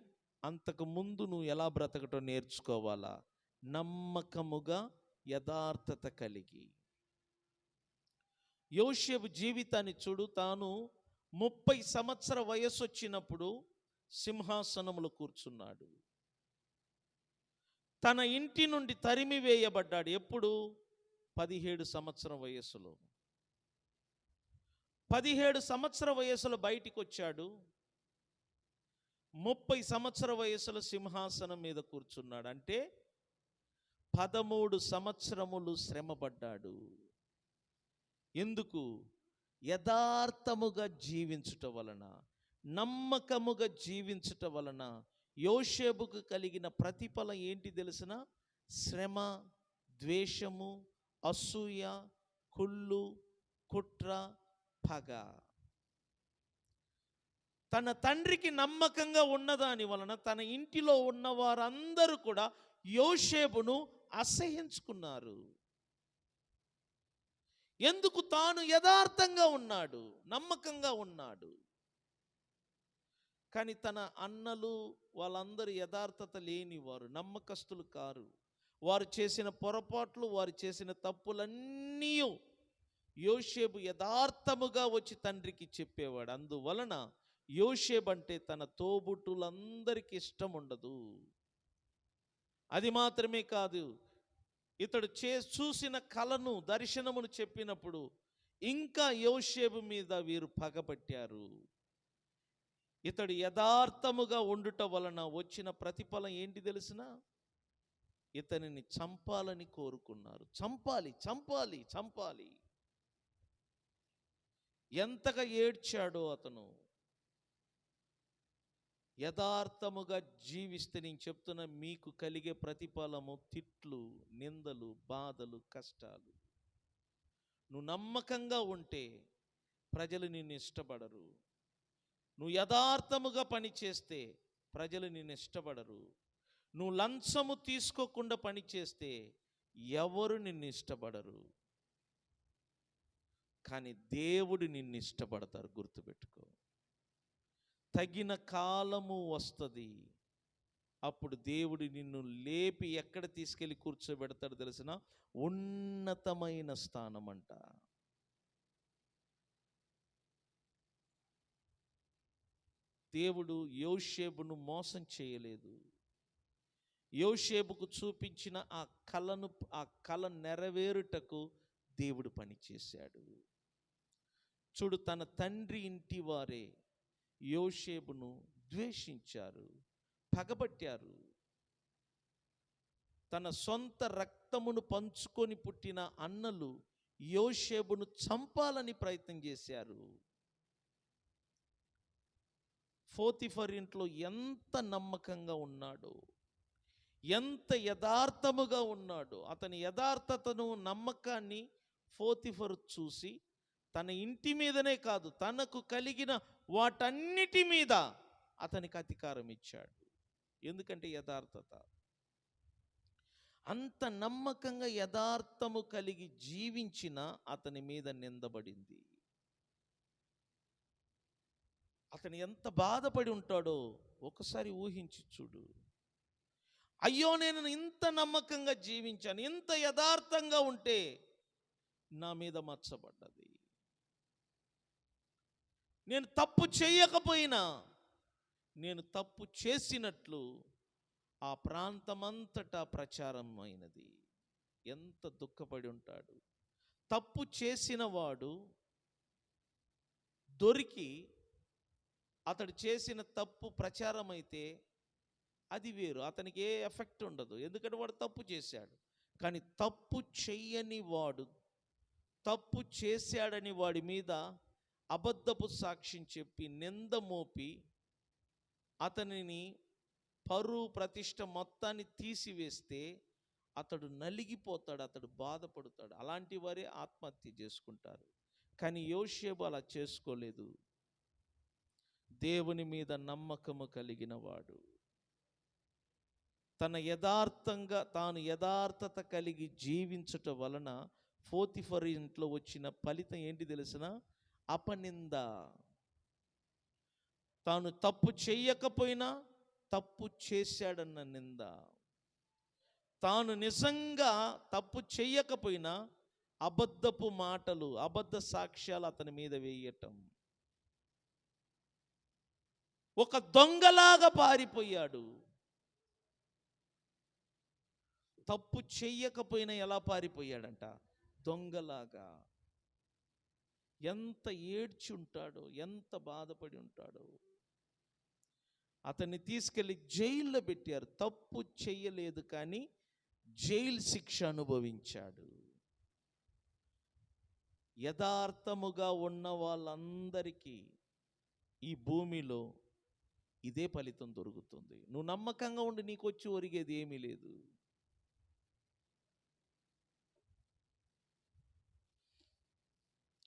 అంతకు ముందు నువ్వు ఎలా బ్రతకటం నేర్చుకోవాలా? నమ్మకముగా, యథార్థత కలిగి. యోసేపు జీవితాన్ని చూడు. తాను 30 సంవత్సర వయస్సు వచ్చినప్పుడు సింహాసనములో కూర్చున్నాడు. తన ఇంటి నుండి తరిమి వేయబడ్డాడు. ఎప్పుడు? 17 సంవత్సరం వయస్సులో. 17 సంవత్సర వయస్సులో బయటికి వచ్చాడు. 30 సంవత్సర వయస్సులో సింహాసనం మీద కూర్చున్నాడు. అంటే 13 సంవత్సరములు శ్రమపడ్డాడు. ఎందుకు? యథార్థముగా జీవించుట వలన, నమ్మకముగా జీవించుట వలన యోసేపుకు కలిగిన ప్రతిఫలం ఏంటి తెలిసిన? శ్రమ, ద్వేషము, అసూయ, కుళ్ళు, కుట్ర, పగ. తన తండ్రికి నమ్మకంగా ఉన్నదాని వలన తన ఇంటిలో ఉన్న వారందరూ కూడా యోసేపును అసహ్యించుకున్నారు. ఎందుకు? తాను యథార్థంగా ఉన్నాడు, నమ్మకంగా ఉన్నాడు. కానీ తన అన్నలు వాళ్ళందరూ యథార్థత లేని వారు, నమ్మకస్తులు కారు. వారు చేసిన పొరపాట్లు, వారు చేసిన తప్పులన్నీ యోసేపు యథార్థముగా వచ్చి తండ్రికి చెప్పేవాడు. అందువలన యోసేపు అంటే తన తోబుట్టులందరికీ ఇష్టం ఉండదు. అది మాత్రమే కాదు, ఇతడు చూసిన కలను, దర్శనమును చెప్పినప్పుడు ఇంకా యోసేపు మీద వీరు పగపట్టారు. ఇతడు యథార్థముగా ఉండుట వలన వచ్చిన ప్రతిఫలం ఏంటి తెలిసిన? ఇతనిని చంపాలని కోరుకున్నారు. చంపాలి, చంపాలి, చంపాలి. ఎంతగా ఏడ్చాడో అతను. యథార్థముగా జీవిస్తే నేను చెప్తున్న మీకు కలిగే ప్రతిఫలము తిట్లు, నిందలు, బాధలు, కష్టాలు. నువ్వు నమ్మకంగా ఉంటే ప్రజలు నిన్ను ఇష్టపడరు. నువ్వు యథార్థముగా పని చేస్తే ప్రజలు నిన్ను ఇష్టపడరు. నువ్వు లంచము తీసుకోకుండా పని చేస్తే ఎవరు నిన్ను ఇష్టపడరు. కానీ దేవుడు నిన్ను ఇష్టపడతారు. గుర్తుపెట్టుకో. తగిన కాలము వస్తుంది. అప్పుడు దేవుడు నిన్ను లేపి ఎక్కడ తీసుకెళ్ళి కూర్చోబెడతాడు తెలిసిన? ఉన్నతమైన స్థానం అంట. దేవుడు యోసేపును మోసం చేయలేదు. యోసేపుకు చూపించిన ఆ కళ నెరవేరుటకు దేవుడు పనిచేశాడు. చూడు, తన తండ్రి ఇంటి వారే యోసేపును ద్వేషించారు, పగబట్టారు. తన సొంత రక్తమును పంచుకొని పుట్టిన అన్నలు యోసేపును చంపాలని ప్రయత్నం చేశారు. పోతీఫర్ ఇంట్లో ఎంత నమ్మకంగా ఉన్నాడో, ఎంత యథార్థముగా ఉన్నాడో. అతని యథార్థతను, నమ్మకాన్ని పోతీఫర్ చూసి తన ఇంటి మీదనే కాదు, తనకు కలిగిన వాటన్నిటి మీద అతనికి అధికారం ఇచ్చాడు. ఎందుకంటే యథార్థత. అంత నమ్మకంగా యథార్థము కలిగి జీవించిన అతని మీద నిందబడింది. అతను ఎంత బాధపడి ఉంటాడో ఒకసారి ఊహించి చూడు. అయ్యో, నేను ఇంత నమ్మకంగా జీవించాను, ఇంత యథార్థంగా ఉంటే నా మీద మచ్చబడ్డది. నేను తప్పు చేయకపోయినా నేను తప్పు చేసినట్లు ఆ ప్రాంతమంతటా ప్రచారం అయినది. ఎంత దుఃఖపడి ఉంటాడు. తప్పు చేసిన వాడు దొరికి అతడు చేసిన తప్పు ప్రచారం అయితే అది వేరు, అతనికి ఏ ఎఫెక్ట్ ఉండదు. ఎందుకంటే వాడు తప్పు చేశాడు. కానీ తప్పు చెయ్యని వాడు, తప్పు చేశాడని వాడి మీద అబద్ధపు సాక్ష్యం చెప్పి నింద మోపి అతనిని పరువు ప్రతిష్ట మొత్తాన్ని తీసివేస్తే అతడు నలిగిపోతాడు, అతడు బాధపడతాడు. అలాంటి వారే ఆత్మహత్య చేసుకుంటారు. కానీ యోసేపు అలా చేసుకోలేదు. దేవుని మీద నమ్మకము కలిగిన వాడు. తాను యథార్థత కలిగి జీవించుట వలన పోతీఫర్ ఇంట్లో వచ్చిన ఫలితం ఏంటి తెలిసిన? అపనింద. తాను తప్పు చెయ్యకపోయినా తప్పు చేశాడన్న నింద. తాను నిజంగా తప్పు చెయ్యకపోయినా అబద్ధపు మాటలు, అబద్ధ సాక్ష్యాలు అతని మీద వేయటం. ఒక దొంగలాగా పారిపోయాడు. తప్పు చెయ్యకపోయినా ఎలా పారిపోయాడంట? దొంగలాగా. ఎంత ఏడ్చి ఉంటాడో, ఎంత బాధపడి ఉంటాడో. అతన్ని తీసుకెళ్ళి జైల్లో పెట్టారు. తప్పు చెయ్యలేదు కానీ జైలు శిక్ష అనుభవించాడు. యథార్థముగా ఉన్న వాళ్ళందరికీ ఈ భూమిలో ఇదే ఫలితం దొరుకుతుంది. నువ్వు నమ్మకంగా ఉండి నీకు వచ్చి ఒరిగేది ఏమీ లేదు.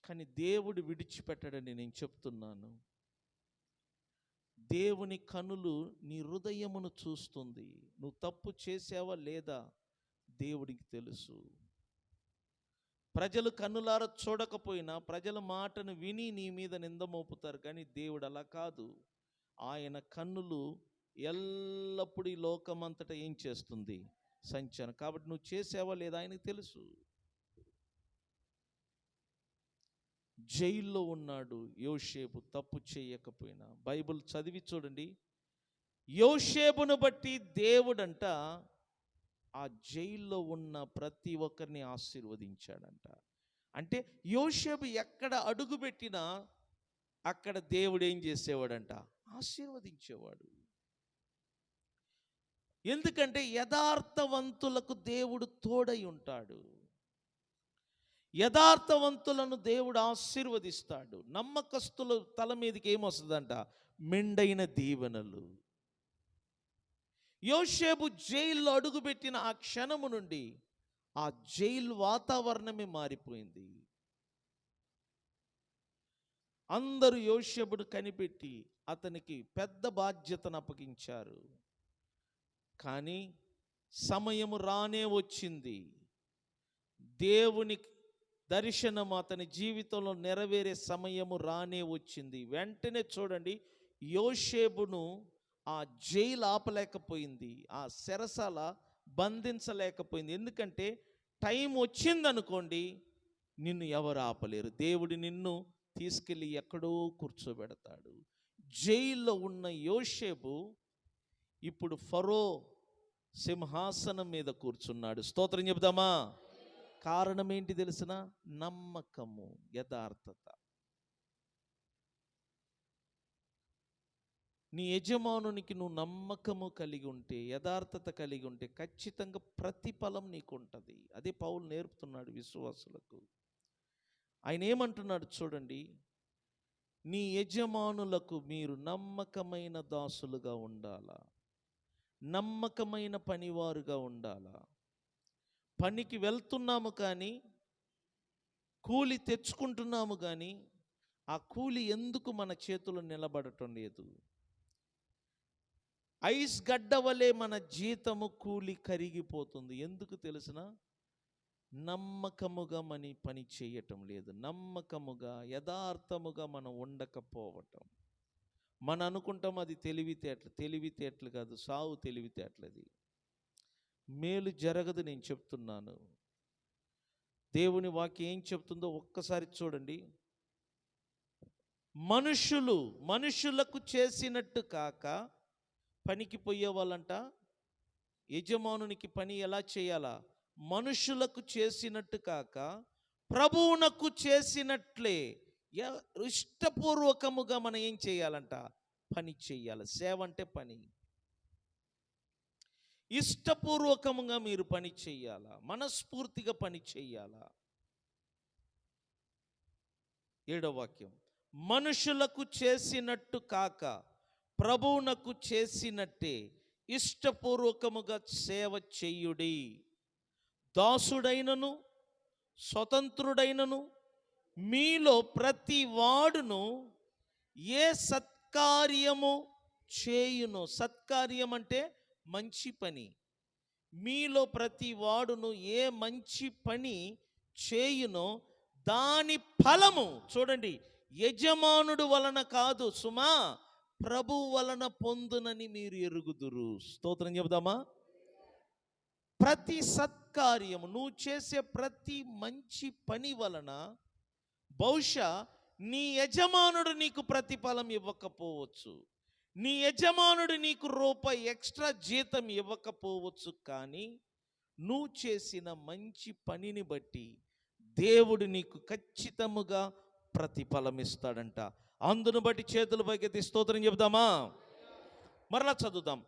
కానీ దేవుడు విడిచిపెట్టడని నేను చెప్తున్నాను. దేవుని కనులు నీ హృదయమును చూస్తుంది. నువ్వు తప్పు చేసావా లేదా దేవుడికి తెలుసు. ప్రజలు కన్నులారా చూడకపోయినా ప్రజల మాటను విని నీ మీద నింద మోపుతారు. కానీ దేవుడు అలా కాదు. ఆయన కన్నులు ఎల్లప్పుడూ ఈ లోకమంతటా ఏం చేస్తుంది? సంచారం. కాబట్టి నువ్వు చేసావా లేదా ఆయనకు తెలుసు. జైల్లో ఉన్నాడు యోషేపు, తప్పు చేయకపోయినా. బైబిల్ చదివి చూడండి. యోషేపును బట్టి దేవుడంట ఆ జైల్లో ఉన్న ప్రతి ఒక్కరిని ఆశీర్వదించాడంట. అంటే యోషేపు ఎక్కడ అడుగు పెట్టినా అక్కడ దేవుడు ఏం చేసేవాడంట? ఆశీర్వదించేవాడు. ఎందుకంటే యథార్థవంతులకు దేవుడు తోడై ఉంటాడు. యథార్థవంతులను దేవుడు ఆశీర్వదిస్తాడు. నమ్మకస్తుల తల మీదకి ఏమొస్తుందంట? మెండైన దీవెనలు. యోషేపు జైల్లో అడుగుపెట్టిన ఆ క్షణము నుండి ఆ జైలు వాతావరణమే మారిపోయింది. అందరూ యోషేపును కనిపెట్టి అతనికి పెద్ద బాధ్యతను అప్పగించారు. కానీ సమయము రానే వచ్చింది. దేవుని దర్శనం అతని జీవితంలో నెరవేరే సమయము రానే వచ్చింది. వెంటనే చూడండి, యోషేపును ఆ జైలు ఆపలేకపోయింది, ఆ చెరసాల బంధించలేకపోయింది. ఎందుకంటే టైం వచ్చిందనుకోండి, నిన్ను ఎవరు ఆపలేరు. దేవుడు నిన్ను తీసుకెళ్ళి ఎక్కడో కూర్చోబెడతాడు. జైల్లో ఉన్న యోషేపు ఇప్పుడు ఫరో సింహాసనం మీద కూర్చున్నాడు. స్తోత్రం చెబుదామా? కారణం ఏంటి తెలిసిన? నమ్మకము, యథార్థత. నీ యజమానునికి నువ్వు నమ్మకము కలిగి ఉంటే, యథార్థత కలిగి ఉంటే ఖచ్చితంగా ప్రతిఫలం నీకు ఉంటుంది. అదే పౌలు నేర్పుతున్నాడు విశ్వాసులకు. ఆయన ఏమంటున్నాడు చూడండి, నీ యజమానులకు మీరు నమ్మకమైన దాసులుగా ఉండాలా, నమ్మకమైన పనివారుగా ఉండాలా. పనికి వెళ్తున్నాము కానీ, కూలి తెచ్చుకుంటున్నాము కానీ ఆ కూలి ఎందుకు మన చేతుల్లో నిలబడటం లేదు? ఐస్ గడ్డ వలె మన జీతము కూలి కరిగిపోతుంది. ఎందుకు తెలిసిన? నమ్మకముగా మన పని చేయటం లేదు. నమ్మకముగా, యథార్థముగా మనం ఉండకపోవటం. మనం అనుకుంటాం అది తెలివితేటలు. తెలివితేటలు కాదు, సావు తెలివితేటలది. మేలు జరగదు. నేను చెప్తున్నాను. దేవుని వాక్యం ఏం చెప్తుందో ఒక్కసారి చూడండి. మనుషులకు చేసినట్టు కాక పనికి పోయే వాళ్ళంట యజమానునికి పని ఎలా చేయాలా? మనుషులకు చేసినట్టు కాక ప్రభువునకు చేసినట్లే ఇష్టపూర్వకముగా మనం ఏం చేయాలంట? పని చేయాలి. సేవ అంటే పని. ఇష్టపూర్వకముగా మీరు పని చేయాలా, మనస్ఫూర్తిగా పని చేయాలా. 7వ వాక్యం, మనుషులకు చేసినట్టు కాక ప్రభువునకు చేసినట్టే ఇష్టపూర్వకముగా సేవ చేయుడి. దాసుడైనను స్వతంత్రుడైనను మీలో ప్రతి వాడును ఏ సత్కార్యము చేయును. సత్కార్యం అంటే మంచి పని. మీలో ప్రతి వాడును ఏ మంచి పని చేయునో దాని ఫలము చూడండి, యజమానుడు వలన కాదు సుమా, ప్రభు వలన పొందునని మీరు ఎరుగుదురు. స్తోత్రం చెబుదామా? ప్రతి సత్కార్యము, నువ్వు చేసే ప్రతి మంచి పని వలన బహుశా నీ యజమానుడు నీకు ప్రతిఫలం ఇవ్వకపోవచ్చు, నీ యజమానుడు నీకు రూపాయి ఎక్స్ట్రా జీతం ఇవ్వకపోవచ్చు, కానీ నువ్వు చేసిన మంచి పనిని బట్టి దేవుడు నీకు ఖచ్చితముగా ప్రతిఫలం ఇస్తాడంట. అందును బట్టి చేతులు పైకెత్తి స్తోత్రం చెబుదామా? మరలా చదువుదాం.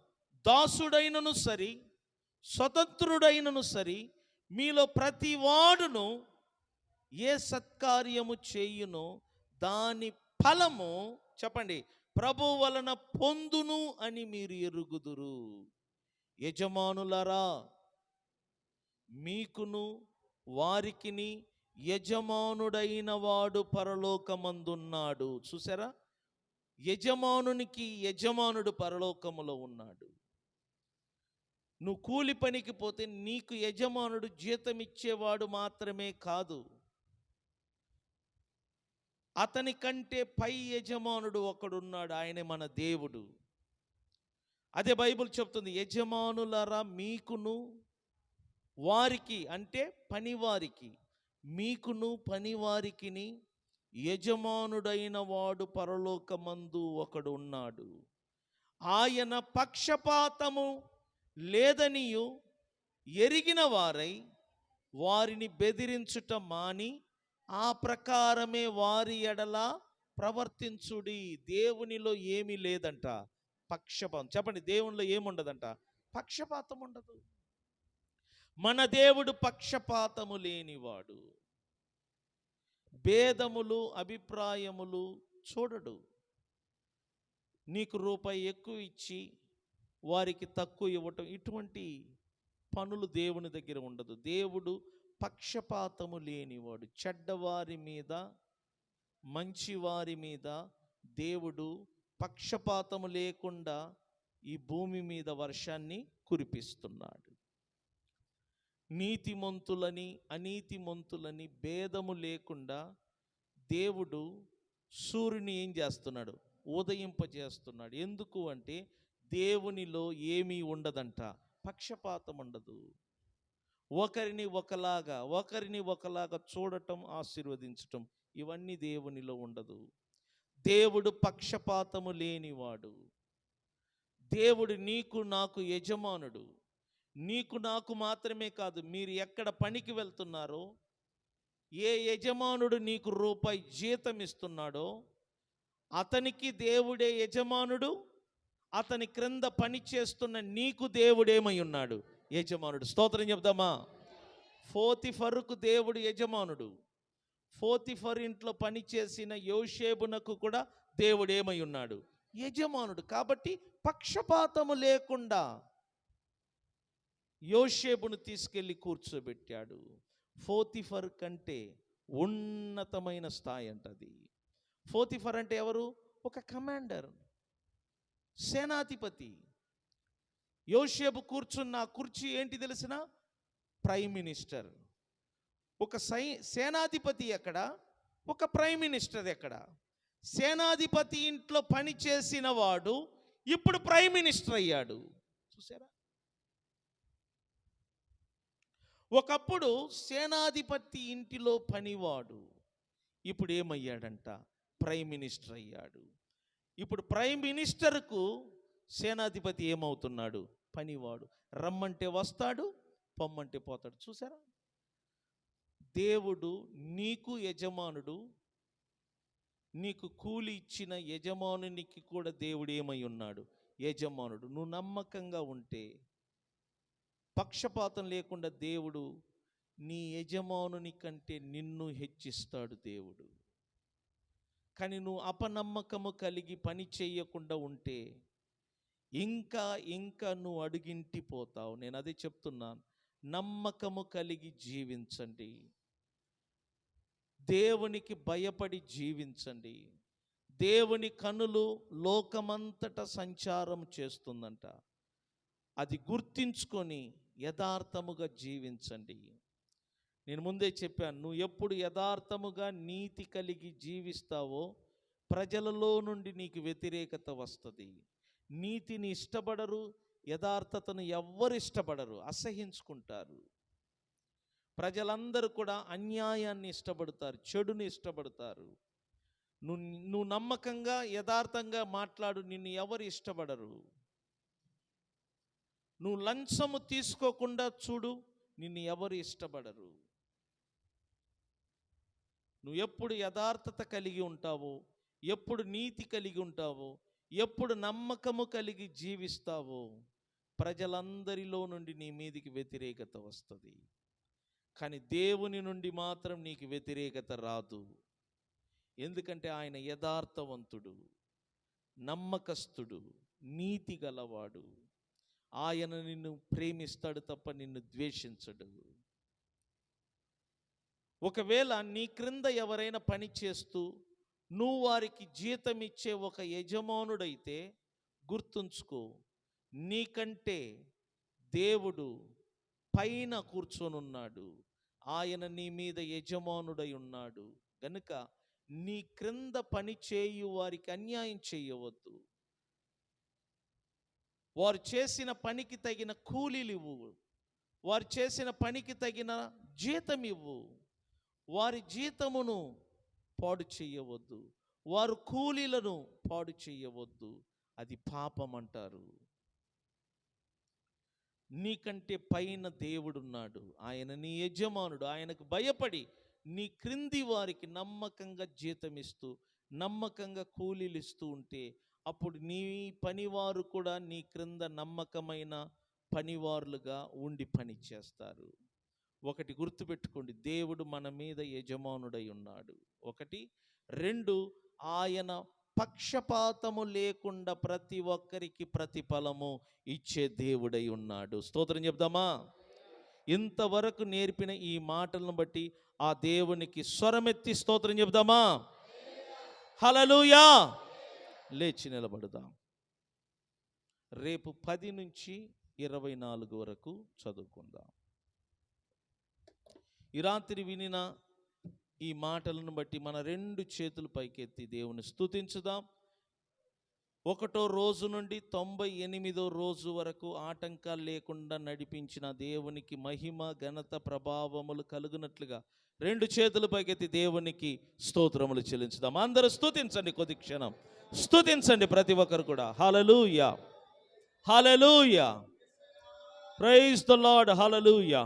దాసుడైనను సరి, స్వతంత్రుడైనను సరి, మీలో ప్రతి వాడును ఏ సత్కార్యము చేయునో దాని ఫలము, చెప్పండి, ప్రభు వలన పొందును అని మీరు ఎరుగుదురు. యజమానులారా, మీకును వారికిని యజమానుడైన వాడు పరలోకమందున్నాడు. చూసారా, యజమానునికి యజమానుడు పరలోకములో ఉన్నాడు. నువ్వు కూలి పనికి పోతే నీకు యజమానుడు జీతం ఇచ్చేవాడు మాత్రమే కాదు, అతని కంటే పై యజమానుడు ఒకడున్నాడు, ఆయనే మన దేవుడు. అదే బైబిల్ చెప్తుంది, యజమానులారా మీకును వారికి, అంటే పనివారికి, మీకును పనివారికిని యజమానుడైన వాడు పరలోకమందు ఒకడు ఉన్నాడు. ఆయన పక్షపాతము లేదనియు ఎరిగిన వారై వారిని బెదిరించుట మాని ఆ ప్రకారమే వారి ఎడల ప్రవర్తించుడి. దేవునిలో ఏమీ లేదంట పక్షపాతం. చెప్పండి, దేవునిలో ఏముండదంట? పక్షపాతం ఉండదు. మన దేవుడు పక్షపాతము లేనివాడు, భేదములు అభిప్రాయములు చూడడు. నీకు రూపాయి ఎక్కువ ఇచ్చి వారికి తక్కువ ఇవ్వటం, ఇటువంటి పనులు దేవుని దగ్గర ఉండదు. దేవుడు పక్షపాతము లేనివాడు. చెడ్డవారి మీద మంచివారి మీద దేవుడు పక్షపాతము లేకుండా ఈ భూమి మీద వర్షాన్ని కురిపిస్తున్నాడు. నీతిమంతులని అనీతిమంతులని భేదము లేకుండా దేవుడు సూర్యుని ఏం చేస్తున్నాడు? ఉదయింపజేస్తున్నాడు. ఎందుకు అంటే దేవునిలో ఏమీ ఉండదంట, పక్షపాతం ఉండదు. ఒకరిని ఒకలాగా చూడటం, ఆశీర్వదించటం, ఇవన్నీ దేవునిలో ఉండదు. దేవుడు పక్షపాతము లేనివాడు. దేవుడు నీకు నాకు యజమానుడు. నీకు నాకు మాత్రమే కాదు, మీరు ఎక్కడ పనికి వెళ్తున్నారో, ఏ యజమానుడు నీకు రూపాయి జీతం ఇస్తున్నాడో అతనికి దేవుడే యజమానుడు. అతని క్రింద పని చేస్తున్న నీకు దేవుడేమై ఉన్నాడు? యజమానుడు. స్తోత్రం చెప్దామా? పోతీఫరుకు దేవుడు యజమానుడు. పోతీఫరు ఇంట్లో పని చేసిన యోసేపునకు కూడా దేవుడు ఏమై ఉన్నాడు? యజమానుడు. కాబట్టి పక్షపాతము లేకుండా యోసేపును తీసుకెళ్ళి కూర్చోబెట్టాడు. పోతీఫర్ కంటే ఉన్నతమైన స్థాయి అంటది. పోతీఫర్ అంటే ఎవరు? ఒక కమాండర్, సేనాధిపతి. యోసేపు కూర్చున్న కుర్చీ ఏంటి తెలిసిన? Prime minister. ఒక సేనాధిపతి ఎక్కడ, ఒక ప్రైమ్ మినిస్టర్ ఎక్కడ? సేనాధిపతి ఇంట్లో పని చేసిన వాడు ఇప్పుడు ప్రైమ్ మినిస్టర్ అయ్యాడు. చూసారా? ఒకప్పుడు సేనాధిపతి ఇంటిలో పనివాడు ఇప్పుడు ఏమయ్యాడంట? ప్రైమ్ మినిస్టర్ అయ్యాడు. ఇప్పుడు ప్రైమ్ మినిస్టర్కు సేనాధిపతి ఏమవుతున్నాడు? పనివాడు. రమ్మంటే వస్తాడు, పొమ్మంటే పోతాడు. చూసారా? దేవుడు నీకు యజమానుడు. నీకు కూలి ఇచ్చిన యజమానునికి కూడా దేవుడు ఏమై ఉన్నాడు? యజమానుడు. నువ్వు నమ్మకంగా ఉంటే, పక్షపాతం లేకుండా దేవుడు నీ యజమానుని కంటే నిన్ను హెచ్చిస్తాడు దేవుడు. కానీ నువ్వు అపనమ్మకము కలిగి పని చేయకుండా ఉంటే ఇంకా నువ్వు అడుగింటి పోతావు. నేను అదే చెప్తున్నాను, నమ్మకము కలిగి జీవించండి, దేవునికి భయపడి జీవించండి. దేవుని కనులు లోకమంతటా సంచారం చేస్తుందంట. అది గుర్తించుకొని యథార్థముగా జీవించండి. నేను ముందే చెప్పాను, నువ్వు ఎప్పుడు యథార్థముగా నీతి కలిగి జీవిస్తావో ప్రజలలో నుండి నీకు వ్యతిరేకత వస్తుంది. నీతిని ఇష్టపడరు, యథార్థతను ఎవ్వరు ఇష్టపడరు, అసహించుకుంటారు. ప్రజలందరూ కూడా అన్యాయాన్ని ఇష్టపడతారు, చెడుని ఇష్టపడతారు. నువ్వు నమ్మకంగా యథార్థంగా మాట్లాడు, నిన్ను ఎవరు ఇష్టపడరు. నువ్వు లంచము తీసుకోకుండా చూడు, నిన్ను ఎవరు ఇష్టపడరు. నువ్వు ఎప్పుడు యథార్థత కలిగి ఉంటావో, ఎప్పుడు నీతి కలిగి ఉంటావో, ఎప్పుడు నమ్మకము కలిగి జీవిస్తావో, ప్రజలందరిలో నుండి నీ మీదికి వ్యతిరేకత వస్తుంది. కానీ దేవుని నుండి మాత్రం నీకు వ్యతిరేకత రాదు. ఎందుకంటే ఆయన యథార్థవంతుడు, నమ్మకస్తుడు, నీతి గలవాడు. ఆయన నిన్ను ప్రేమిస్తాడు తప్ప నిన్ను ద్వేషించడు. ఒకవేళ నీ క్రింద ఎవరైనా పని చేస్తూ నువ్వు వారికి జీతం ఇచ్చే ఒక యజమానుడైతే గుర్తుంచుకో, నీకంటే దేవుడు పైన కూర్చొనున్నాడు. ఆయన నీ మీద యజమానుడై ఉన్నాడు గనుక నీ క్రింద పని చేయు వారికి అన్యాయం చేయవద్దు. వారు చేసిన పనికి తగిన కూలీలు ఇవ్వు, వారు చేసిన పనికి తగిన జీతం ఇవ్వు. వారి జీతమును పాడు చేయవద్దు, వారు కూలీలను పాడు చేయవద్దు. అది పాపం అంటారు. నీకంటే పైన దేవుడున్నాడు, ఆయన నీ యజమానుడు. ఆయనకు భయపడి నీ క్రింది వారికి నమ్మకంగా జీతమిస్తూ, నమ్మకంగా కూలీలు ఇస్తూ ఉంటే, అప్పుడు నీ పనివారు కూడా నీ క్రింద నమ్మకమైన పనివారులుగా ఉండి పని చేస్తారు. ఒకటి గుర్తుపెట్టుకోండి, దేవుడు మన మీద యజమానుడై ఉన్నాడు. ఒకటి. రెండు, ఆయన పక్షపాతము లేకుండా ప్రతి ఒక్కరికి ప్రతిఫలము ఇచ్చే దేవుడై ఉన్నాడు. స్తోత్రం చెప్దామా? ఇంతవరకు నేర్పిన ఈ మాటలను బట్టి ఆ దేవునికి స్వరమెత్తి స్తోత్రం చెప్దామా? హల్లెలూయా. లేచి నిలబడదాం. రేపు 10 నుంచి 24 వరకు చదువుకుందాం. ఈ రాత్రి వినిన ఈ మాటలను బట్టి మన 2 చేతులు పైకెత్తి దేవుని స్తుతించుదాం. 1వ రోజు నుండి 98వ రోజు వరకు ఆటంకాలు లేకుండా నడిపించిన దేవునికి మహిమ, ఘనత, ప్రభావములు కలుగునట్లుగా 2 చేతులు పైకెత్తి దేవునికి స్తోత్రములు చెల్లించుదాం. అందరూ స్తుతించండి, కొద్ది క్షణం స్తుతించండి ప్రతి ఒక్కరు కూడా. హల్లెలూయా, హల్లెలూయా, ప్రైజ్ ద లార్డ్, హల్లెలూయా.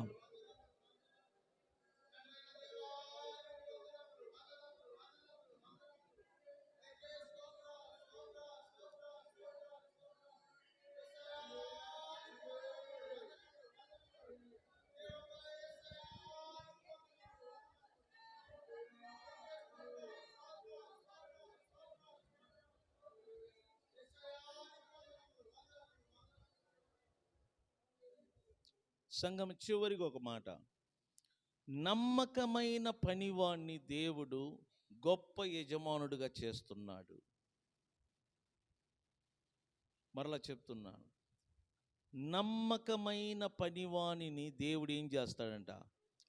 సంఘం చివరికి ఒక మాట, నమ్మకమైన పనివాణ్ణి దేవుడు గొప్ప యజమానుడిగా చేస్తున్నాడు. మరలా చెప్తున్నాను, నమ్మకమైన పనివాణిని దేవుడు ఏం చేస్తాడంట?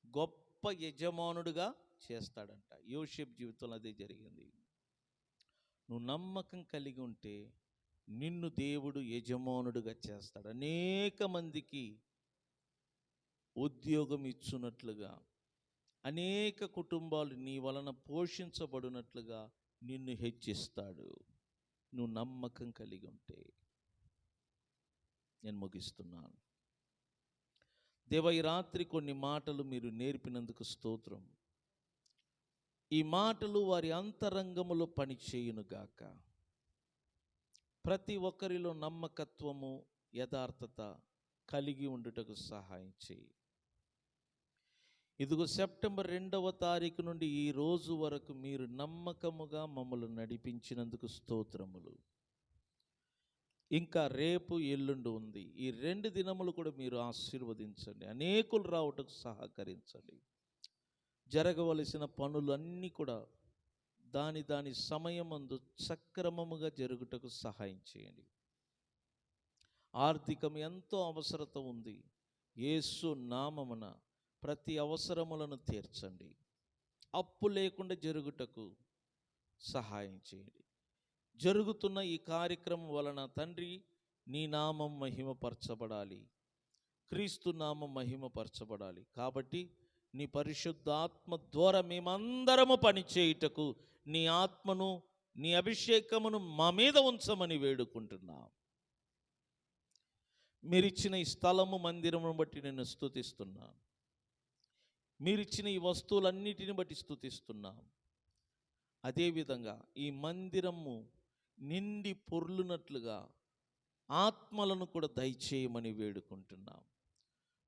గొప్ప యజమానుడిగా చేస్తాడంట. యోసేపు జీవితంలో అదే జరిగింది. నువ్వు నమ్మకం కలిగి ఉంటే నిన్ను దేవుడు యజమానుడిగా చేస్తాడు. అనేక మందికి ఉద్యోగం ఇచ్చున్నట్లుగా, అనేక కుటుంబాలు నీ వలన పోషించబడినట్లుగా నిన్ను హెచ్చిస్తాడు, నువ్వు నమ్మకం కలిగి ఉంటే. నేను ముగిస్తున్నాను. దేవ, ఈ రాత్రి కొన్ని మాటలు మీరు నేర్పినందుకు స్తోత్రం. ఈ మాటలు వారి అంతరంగములో పనిచేయునుగాక. ప్రతి ఒక్కరిలో నమ్మకత్వము, యథార్థత కలిగి ఉండుటకు సహాయం చేయి. ఇదిగో సెప్టెంబర్ 2వ తారీఖు నుండి ఈ రోజు వరకు మీరు నమ్మకముగా మమ్మల్ని నడిపించినందుకు స్తోత్రములు. ఇంకా రేపు, ఎల్లుండి ఉంది. ఈ 2 దినములు కూడా మీరు ఆశీర్వదించండి. అనేకులు రావటకు సహకరించండి. జరగవలసిన పనులు అన్నీ కూడా దాని సమయమందు సక్రమముగా జరుగుటకు సహాయం చేయండి. ఆర్థికం ఎంతో అవసరత ఉంది. యేసు నామమున ప్రతి అవసరములను తీర్చండి. అప్పు లేకుండా జరుగుటకు సహాయం చేయండి. జరుగుతున్న ఈ కార్యక్రమం వలన తండ్రి, నీ నామం మహిమపరచబడాలి, క్రీస్తు నామం మహిమపరచబడాలి. కాబట్టి నీ పరిశుద్ధాత్మ ద్వారా మేమందరము పనిచేయుటకు నీ ఆత్మను, నీ అభిషేకమును మా మీద ఉంచమని వేడుకుంటున్నాం. మీరిచ్చిన ఈ స్థలము, మందిరమును బట్టి నేను స్తుతిస్తున్నాను. మీరిచ్చిన ఈ వస్తువులన్నిటిని బట్టి స్తుతిస్తున్నాను. అదేవిధంగా ఈ మందిరము నిండి పొర్లునట్లుగా ఆత్మలను కూడా దయచేయమని వేడుకుంటున్నాం.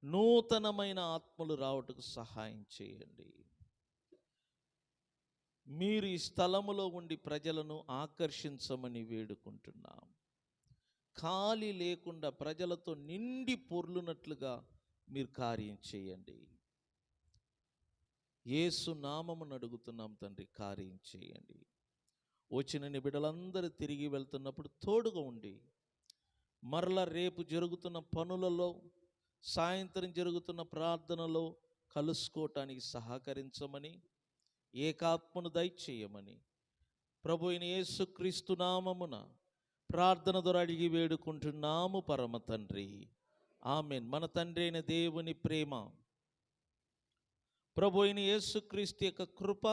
నూతనమైన ఆత్మలు రావటకు సహాయం చేయండి. మీరు ఈ స్థలములో ఉండి ప్రజలను ఆకర్షించమని వేడుకుంటున్నాం. ఖాళీ లేకుండా ప్రజలతో నిండి పొర్లునట్లుగా మీరు కార్యం చేయండి. యేసు నామమును అడుగుతున్నాం తండ్రి, కార్యం చేయండి. వచ్చిన నీ బిడ్డలందరూ తిరిగి వెళ్తున్నప్పుడు తోడుగా ఉండి, మరలా రేపు జరుగుతున్న పనులలో, సాయంత్రం జరుగుతున్న ప్రార్థనలో కలుసుకోవటానికి సహకరించమని, ఏకాత్మను దయచేయమని ప్రభు అయిన యేసుక్రీస్తు నామమున ప్రార్థన ద్వారా అడిగి వేడుకుంటున్నాము పరమ తండ్రి, ఆమేన్. మన తండ్రి అయిన దేవుని ప్రేమ, ప్రభు అయిన యేసుక్రీస్తు యొక్క కృప,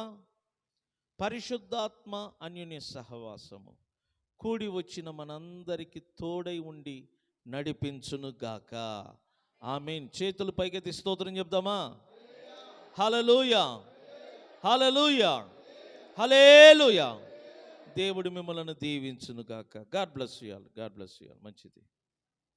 పరిశుద్ధాత్మ అన్యోన్య సహవాసము కూడి వచ్చిన మనందరికీ తోడై ఉండి నడిపించునుగాక. ఆమేన్. చేతులు పైకెత్తి స్తోత్రం చెప్దామా? హల్లెలూయా, హల్లెలూయా, హల్లెలూయా. దేవుడు మిమ్మల్ని దీవించునుగాక. God bless you all. God bless you all. మంచిది.